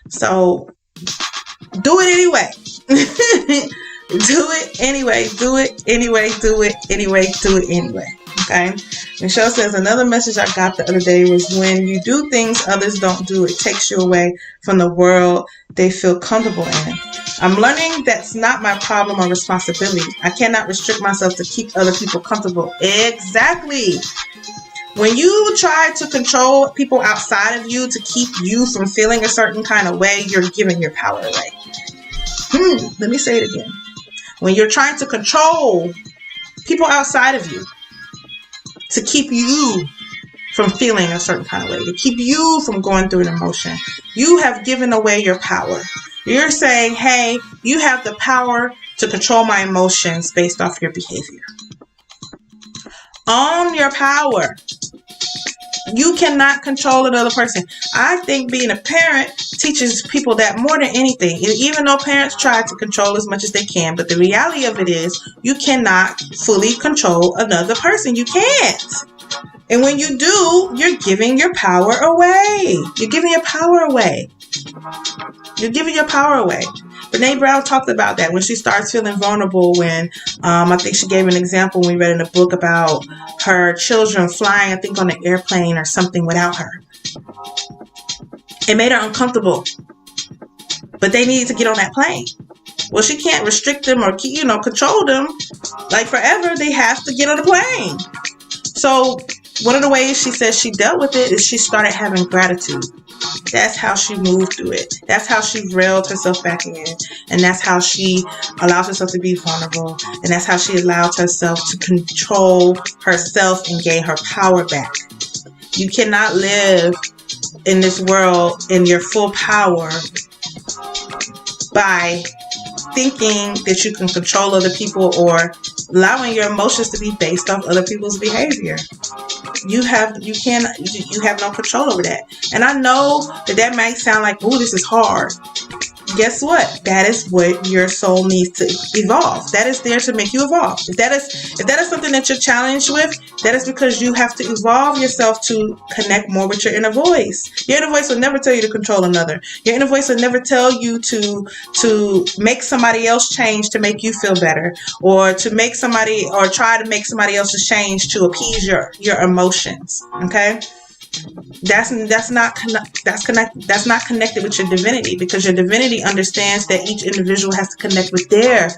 So, do it anyway. Do it anyway. Do it anyway. Do it anyway. Do it anyway. Okay. Michelle says, another message I got the other day was, when you do things others don't do, it takes you away from the world they feel comfortable in. I'm learning that's not my problem or responsibility. I cannot restrict myself to keep other people comfortable. Exactly. When you try to control people outside of you to keep you from feeling a certain kind of way, you're giving your power away. Let me say it again. When you're trying to control people outside of you to keep you from feeling a certain kind of way, to keep you from going through an emotion, you have given away your power. You're saying, hey, you have the power to control my emotions based off your behavior. Own your power. You cannot control another person. I think being a parent teaches people that more than anything. Even though parents try to control as much as they can, but the reality of it is you cannot fully control another person. You can't. And when you do, you're giving your power away. You're giving your power away. You're giving your power away. Brene Brown talked about that when she starts feeling vulnerable, when I think she gave an example when we read in a book about her children flying, I think on an airplane or something without her. It made her uncomfortable, but they needed to get on that plane. Well, she can't restrict them or control them like forever. They have to get on the plane. So one of the ways she says she dealt with it is she started having gratitude. That's how she moved through it. That's how she reeled herself back in. And that's how she allowed herself to be vulnerable. And that's how she allowed herself to control herself and gain her power back. You cannot live in this world in your full power by thinking that you can control other people or allowing your emotions to be based off other people's behavior. You have no control over that. And I know that might sound like, oh, this is hard. Guess what? That is what your soul needs to evolve. That is there to make you evolve. If that is something that you're challenged with, that is because you have to evolve yourself to connect more with your inner voice. Your inner voice will never tell you to control another. Your inner voice will never tell you to make somebody else change to make you feel better, or to make somebody, or try to make somebody else's change to appease your emotions. Okay? That's not connected with your divinity, because your divinity understands that each individual has to connect with their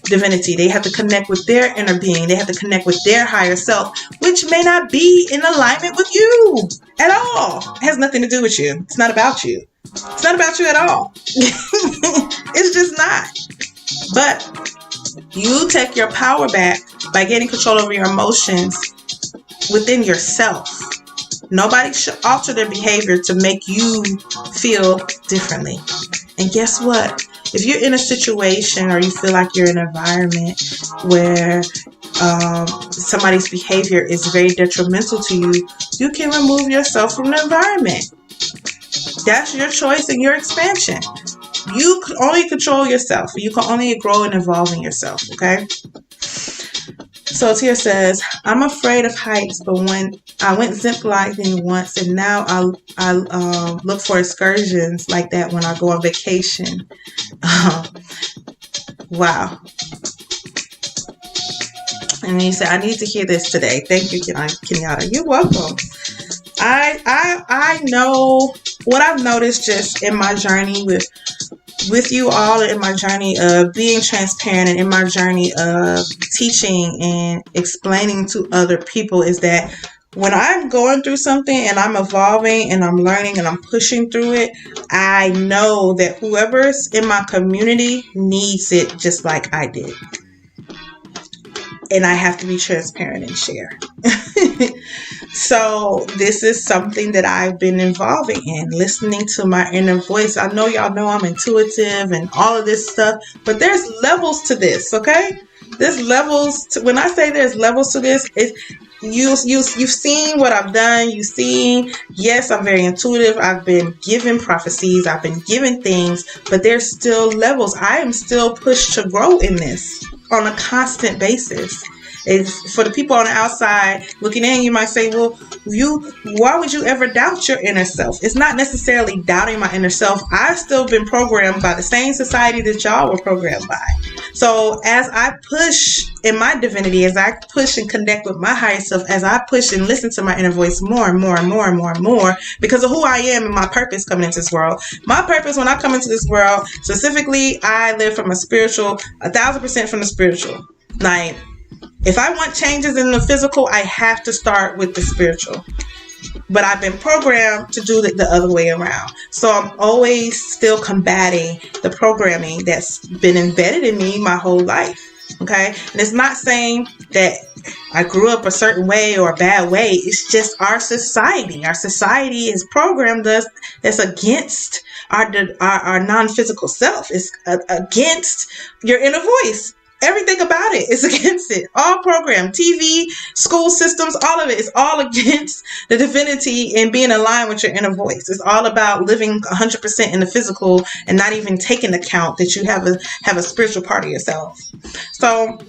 divinity. They have to connect with their inner being. They have to connect with their higher self, which may not be in alignment with you at all. It has nothing to do with you. It's not about you. It's not about you at all. It's just not. But you take your power back by getting control over your emotions within yourself. Nobody should alter their behavior to make you feel differently. And guess what? If you're in a situation or you feel like you're in an environment where somebody's behavior is very detrimental to you, you can remove yourself from the environment. That's your choice and your expansion. You can only control yourself. You can only grow and evolve in yourself, okay? So Tia says, I'm afraid of heights, but when I went zip lining once, and now I look for excursions like that when I go on vacation. Wow. And you said, I need to hear this today. Thank you, Kenyatta. You're welcome. I know what I've noticed just in my journey with you all, in my journey of being transparent, and in my journey of teaching and explaining to other people, is that when I'm going through something and I'm evolving and I'm learning and I'm pushing through it, I know that whoever's in my community needs it just like I did. And I have to be transparent and share. So this is something that I've been involving in, listening to my inner voice. I know y'all know I'm intuitive and all of this stuff, but there's levels to this, okay? There's levels to, when I say there's levels to this, you've seen what I've done. You've seen, yes, I'm very intuitive. I've been given prophecies. I've been given things, but there's still levels. I am still pushed to grow in this on a constant basis. It's, for the people on the outside looking in, you might say, well, why would you ever doubt your inner self? It's not necessarily doubting my inner self. I've still been programmed by the same society that y'all were programmed by. So as I push in my divinity, as I push and connect with my higher self, as I push and listen to my inner voice more and more and more and more and more, because of who I am and my purpose coming into this world. My purpose when I come into this world, specifically, I live from a spiritual, 1,000% from the spiritual. Like, if I want changes in the physical, I have to start with the spiritual. But I've been programmed to do it the other way around. So I'm always still combating the programming that's been embedded in me my whole life. Okay? And it's not saying that I grew up a certain way or a bad way. It's just our society. Our society has programmed us that's against our non-physical self. It's against your inner voice. Everything about it is against it. All program, TV, school systems, all of it is all against the divinity and being aligned with your inner voice. It's all about living 100% in the physical and not even taking account that you have a spiritual part of yourself. So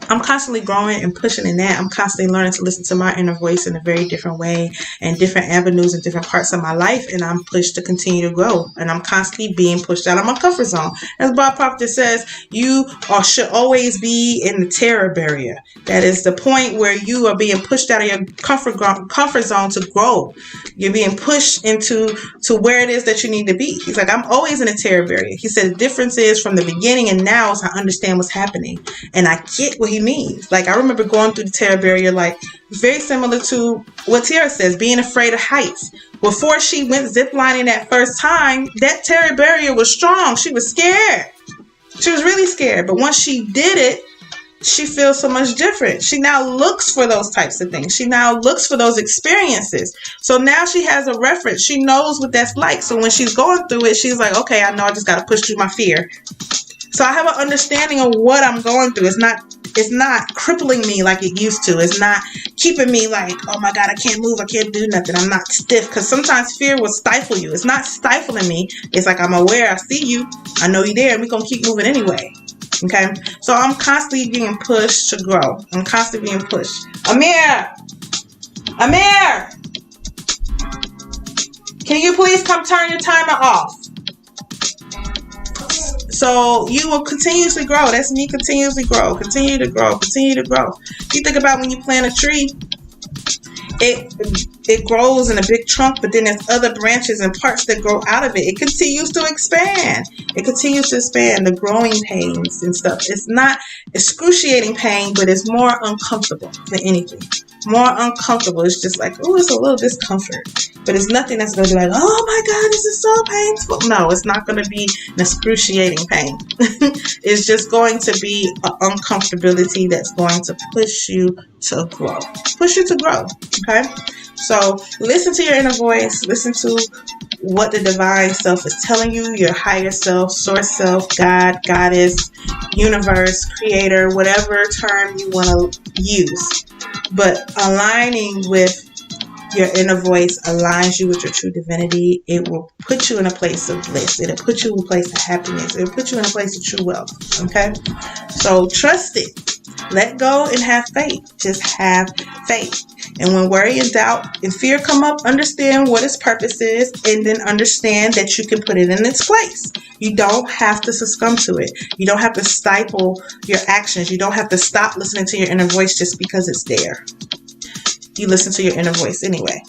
I'm constantly growing and pushing in that. I'm constantly learning to listen to my inner voice in a very different way and different avenues and different parts of my life. And I'm pushed to continue to grow. And I'm constantly being pushed out of my comfort zone. As Bob Proctor says, you should always be in the terror barrier. That is the point where you are being pushed out of your comfort zone to grow. You're being pushed into where it is that you need to be. He's like, I'm always in a terror barrier. He said the difference is from the beginning and now is I understand what's happening. And I get what he means. Like, I remember going through the terror barrier, like very similar to what Tiara says, being afraid of heights. Before she went ziplining that first time, that terror barrier was strong. She was scared. She was really scared. But once she did it, she feels so much different. She now looks for those types of things. She now looks for those experiences. So now she has a reference. She knows what that's like. So when she's going through it, she's like, okay, I know I just got to push through my fear. So I have an understanding of what I'm going through. It's not crippling me like it used to. It's not keeping me like, oh my God, I can't move. I can't do nothing. I'm not stiff. Because sometimes fear will stifle you. It's not stifling me. It's like, I'm aware. I see you. I know you're there. And we're going to keep moving anyway. Okay. So I'm constantly being pushed to grow. I'm constantly being pushed. Amir, can you please come turn your timer off? So you will continuously grow. That's me, continuously grow. Continue to grow. Continue to grow. You think about when you plant a tree, it grows in a big trunk, but then there's other branches and parts that grow out of it. It continues to expand. It continues to expand. The growing pains and stuff. It's not excruciating pain, but it's more uncomfortable than anything. More uncomfortable. It's just like, oh, it's a little discomfort. But it's nothing that's going to be like, oh my God, this is so painful. No, it's not going to be an excruciating pain. It's just going to be an uncomfortability that's going to push you to grow. Push you to grow. Okay? So listen to your inner voice. Listen to what the divine self is telling you, your higher self, source self, God, goddess, universe, creator, whatever term you want to use. But aligning with your inner voice aligns you with your true divinity. It will put you in a place of bliss. It'll put you in a place of happiness. It'll put you in a place of true wealth. Okay? So trust it. Let go and have faith. Just have faith. And when worry and doubt and fear come up, understand what its purpose is, and then understand that you can put it in its place. You don't have to succumb to it. You don't have to stifle your actions. You don't have to stop listening to your inner voice just because it's there. You listen to your inner voice anyway.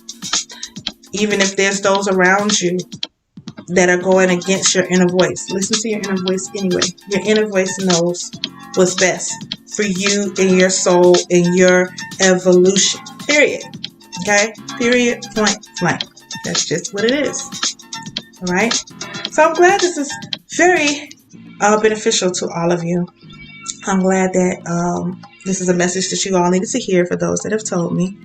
Even if there's those around you that are going against your inner voice, listen to your inner voice anyway. Your inner voice knows what's best for you and your soul and your evolution. Period. Okay? Period. Point blank. That's just what it is. All right? So I'm glad this is very beneficial to all of you. I'm glad that this is a message that you all needed to hear for those that have told me.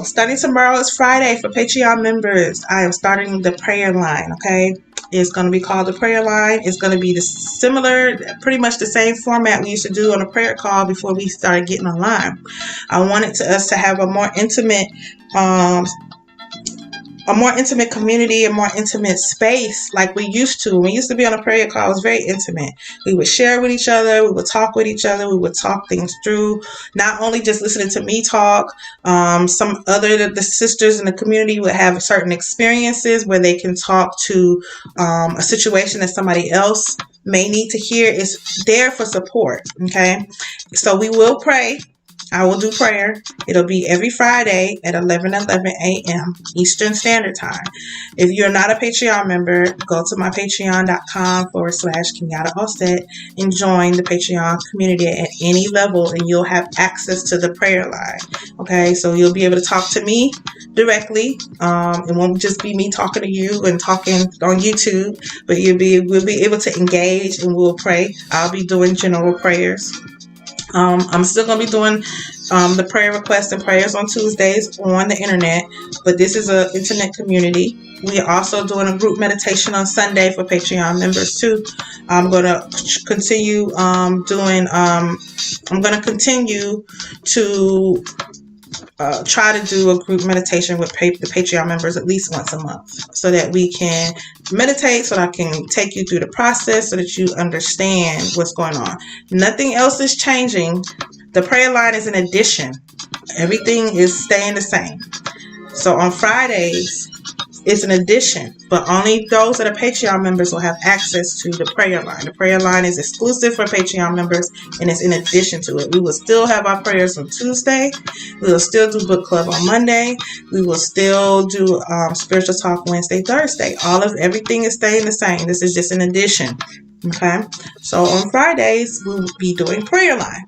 Starting tomorrow is Friday for Patreon members. I am starting the prayer line, okay? It's going to be called the prayer line. It's going to be pretty much the same format we used to do on a prayer call before we started getting online. I wanted us to have a more intimate community, a more intimate space like we used to. When we used to be on a prayer call, it was very intimate. We would share with each other. We would talk with each other. We would talk things through, not only just listening to me talk. Some other the sisters in the community would have certain experiences where they can talk to a situation that somebody else may need to hear. It's there for support. Okay, so we will pray. I will do prayer. It'll be every Friday at 11:11 a.m. Eastern Standard Time. If you're not a Patreon member, go to my patreon.com/Kenyatta Auset and join the Patreon community at any level, and you'll have access to the prayer line. Okay, so you'll be able to talk to me directly. It won't just be me talking to you and talking on YouTube, but we'll be able to engage and we'll pray. I'll be doing general prayers. I'm still going to be doing the prayer requests and prayers on Tuesdays on the internet, but this is an internet community. We are also doing a group meditation on Sunday for Patreon members too. I'm going to continue I'm going to continue to try to do a group meditation with the Patreon members at least once a month so that we can meditate, so that I can take you through the process so that you understand what's going on. Nothing else is changing. The prayer line is an addition. Everything is staying the same. So on Fridays, it's an addition, but only those that are Patreon members will have access to the prayer line. The prayer line is exclusive for Patreon members, and it's in addition to it. We will still have our prayers on Tuesday. We will still do book club on Monday. We will still do spiritual talk Wednesday, Thursday. Everything is staying the same. This is just an addition. Okay, so on Fridays we will be doing prayer line.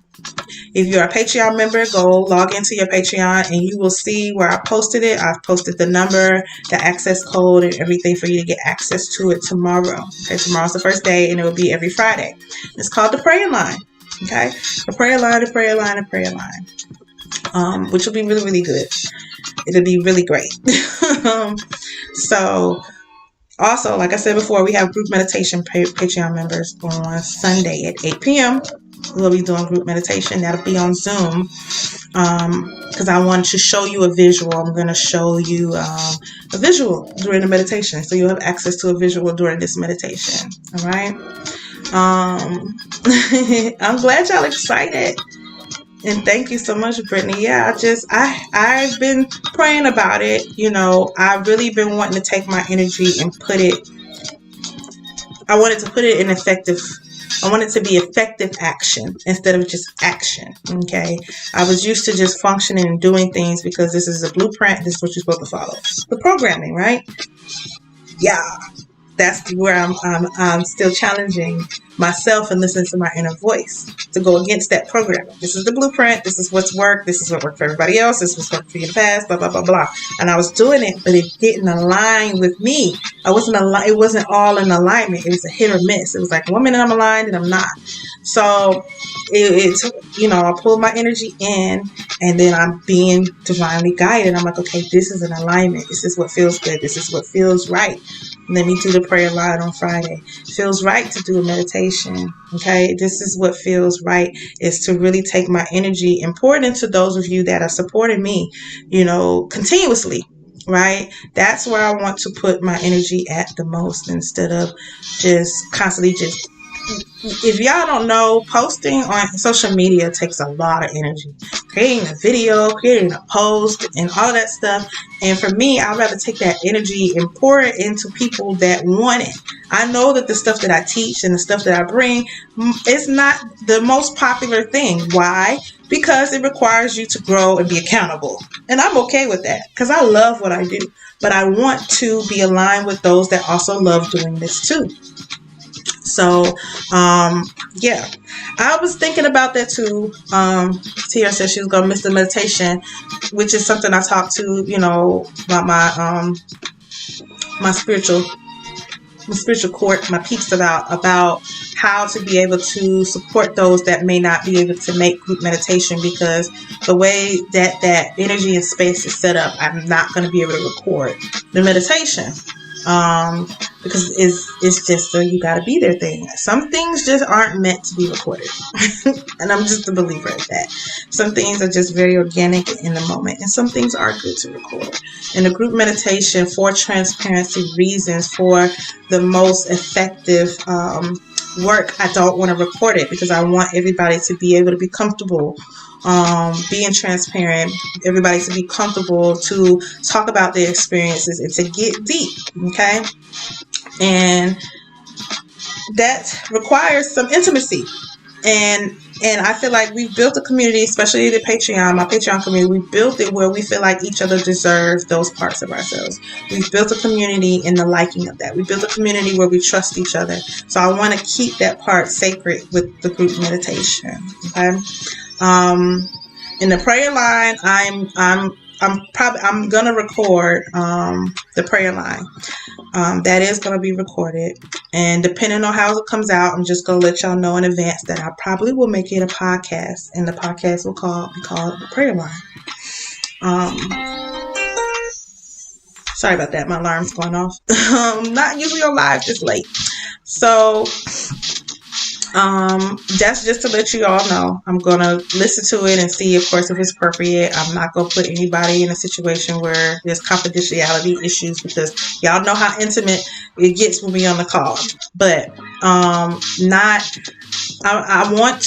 If you're a Patreon member, go log into your Patreon and you will see where I posted it. I've posted the number, the access code, and everything for you to get access to it tomorrow. Okay, tomorrow's the first day and it will be every Friday. It's called the prayer line. Okay, the prayer line, the prayer line, the prayer line, which will be really, really good. It'll be really great. So also, like I said before, we have group meditation Patreon members on Sunday at 8 p.m. We'll be doing group meditation. That'll be on Zoom because I want to show you a visual. I'm going to show you a visual during the meditation, so you'll have access to a visual during this meditation. All right. I'm glad y'all excited, and thank you so much, Brittany. Yeah, I've been praying about it. You know, I've really been wanting to take my energy and I wanted to put it in effective. I want it to be effective action instead of just action. Okay. I was used to just functioning and doing things because this is a blueprint. This is what you're supposed to follow. The programming, right? Yeah. That's where I'm still challenging myself and listening to my inner voice to go against that programming. This is the blueprint. This is what's worked. This is what worked for everybody else. This is what's worked for you in the past, blah, blah, blah, blah. And I was doing it, but it didn't align with me. It wasn't all in alignment. It was a hit or miss. It was like 1 minute I'm aligned and I'm not. So it took, I pulled my energy in and then I'm being divinely guided. I'm like, okay, this is an alignment. This is what feels good. This is what feels right. Let me do the prayer line on Friday. It feels right to do a meditation. Okay, this is what feels right, is to really take my energy and pour it into those of you that are supporting me, continuously. Right? That's where I want to put my energy at the most, instead of just constantly if y'all don't know, posting on social media takes a lot of energy. Creating a video, creating a post, and all of that stuff. And for me, I'd rather take that energy and pour it into people that want it. I know that the stuff that I teach and the stuff that I bring is not the most popular thing. Why? Because it requires you to grow and be accountable. And I'm okay with that because I love what I do. But I want to be aligned with those that also love doing this too. So, yeah, I was thinking about that too. Tia said she was going to miss the meditation, which is something I talked to, about my spiritual court, my peeps about how to be able to support those that may not be able to make group meditation, because the way that energy and space is set up, I'm not going to be able to record the meditation. Because it's just a you gotta be there thing. Some things just aren't meant to be recorded. And I'm just a believer of that. Some things are just very organic in the moment, and some things are good to record. In the group meditation, for transparency reasons, for the most effective work, I don't want to record it because I want everybody to be able to be comfortable being transparent, everybody to be comfortable to talk about their experiences and to get deep. Okay. And that requires some intimacy. And I feel like we've built a community, especially the Patreon, my Patreon community, we built it where we feel like each other deserves those parts of ourselves. We've built a community in the liking of that. We built a community where we trust each other. So I want to keep that part sacred with the group meditation. Okay. In the prayer line, I'm gonna record the prayer line. That is gonna be recorded, and depending on how it comes out, I'm just gonna let y'all know in advance that I probably will make it a podcast, and the podcast will be called the prayer line. Sorry about that, my alarm's going off. Not usually on live this late, so. That's just to let you all know. I'm gonna listen to it and see, of course, if it's appropriate. I'm not gonna put anybody in a situation where there's confidentiality issues, because y'all know how intimate it gets when we on the call. But I want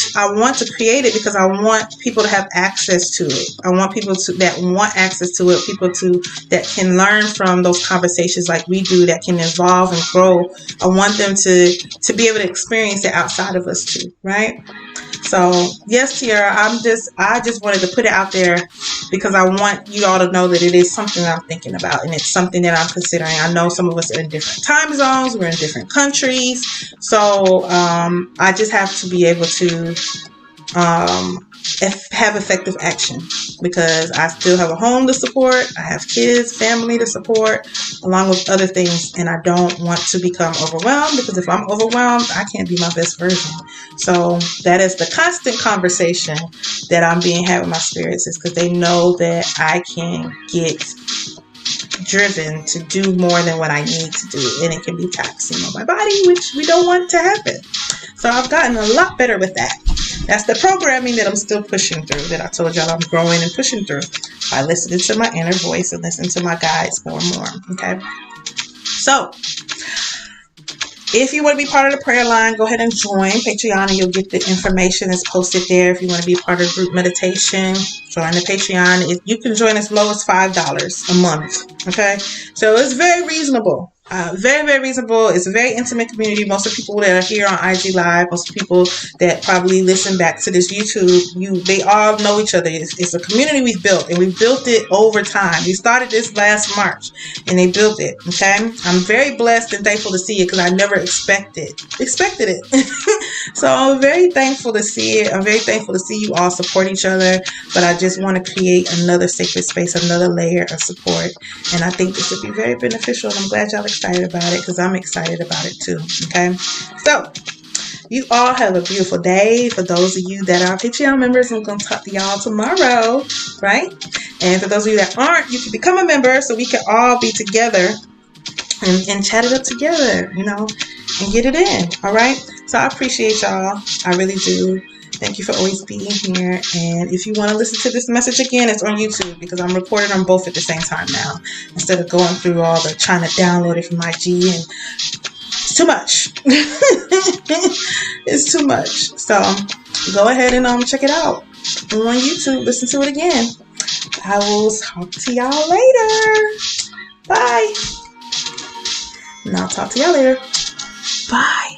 to create it because I want people to have access to it. I want people that want access to it, people that can learn from those conversations like we do, that can evolve and grow. I want them to be able to experience it outside of us too, right? So yes, Tiara, I just wanted to put it out there because I want you all to know that it is something that I'm thinking about, and it's something that I'm considering. I know some of us are in different time zones, we're in different countries, so I just have to be able to have effective action, because I still have a home to support, I have kids, family to support, along with other things, and I don't want to become overwhelmed, because if I'm overwhelmed, I can't be my best version. So that is the constant conversation that I'm being had with my spirits, is because they know that I can get driven to do more than what I need to do, and it can be taxing on my body, which we don't want to happen. So I've gotten a lot better with that. That's the programming that I'm still pushing through, that I told y'all I'm growing and pushing through by listening to my inner voice and listening to my guides more and more. Okay. So if you want to be part of the prayer line, go ahead and join Patreon, and you'll get the information that's posted there. If you want to be part of group meditation, join the Patreon. You can join as low as $5 a month. Okay. So it's very reasonable. Very, very reasonable. It's a very intimate community. Most of the people that are here on IG Live, most of the people that probably listen back to this YouTube, they all know each other. It's a community we've built, and we built it over time. We started this last March, and they built it. Okay, I'm very blessed and thankful to see it, because I never expected it. So I'm very thankful to see it. I'm very thankful to see you all support each other. But I just want to create another sacred space, another layer of support, and I think this would be very beneficial. And I'm glad y'all excited about it, because I'm excited about it too. Okay, so you all have a beautiful day. For those of you that are Patreon members, I'm going to talk to y'all tomorrow, right? And for those of you that aren't, you can become a member so we can all be together and chat it up together, and get it in. All right. So I appreciate y'all. I really do. Thank you for always being here. And if you want to listen to this message again, it's on YouTube, because I'm recording on both at the same time now, instead of going through all the trying to download it from IG, and it's too much. It's too much. So go ahead and check it out on YouTube. Listen to it again. I will talk to y'all later. Bye. And I'll talk to y'all later. Bye.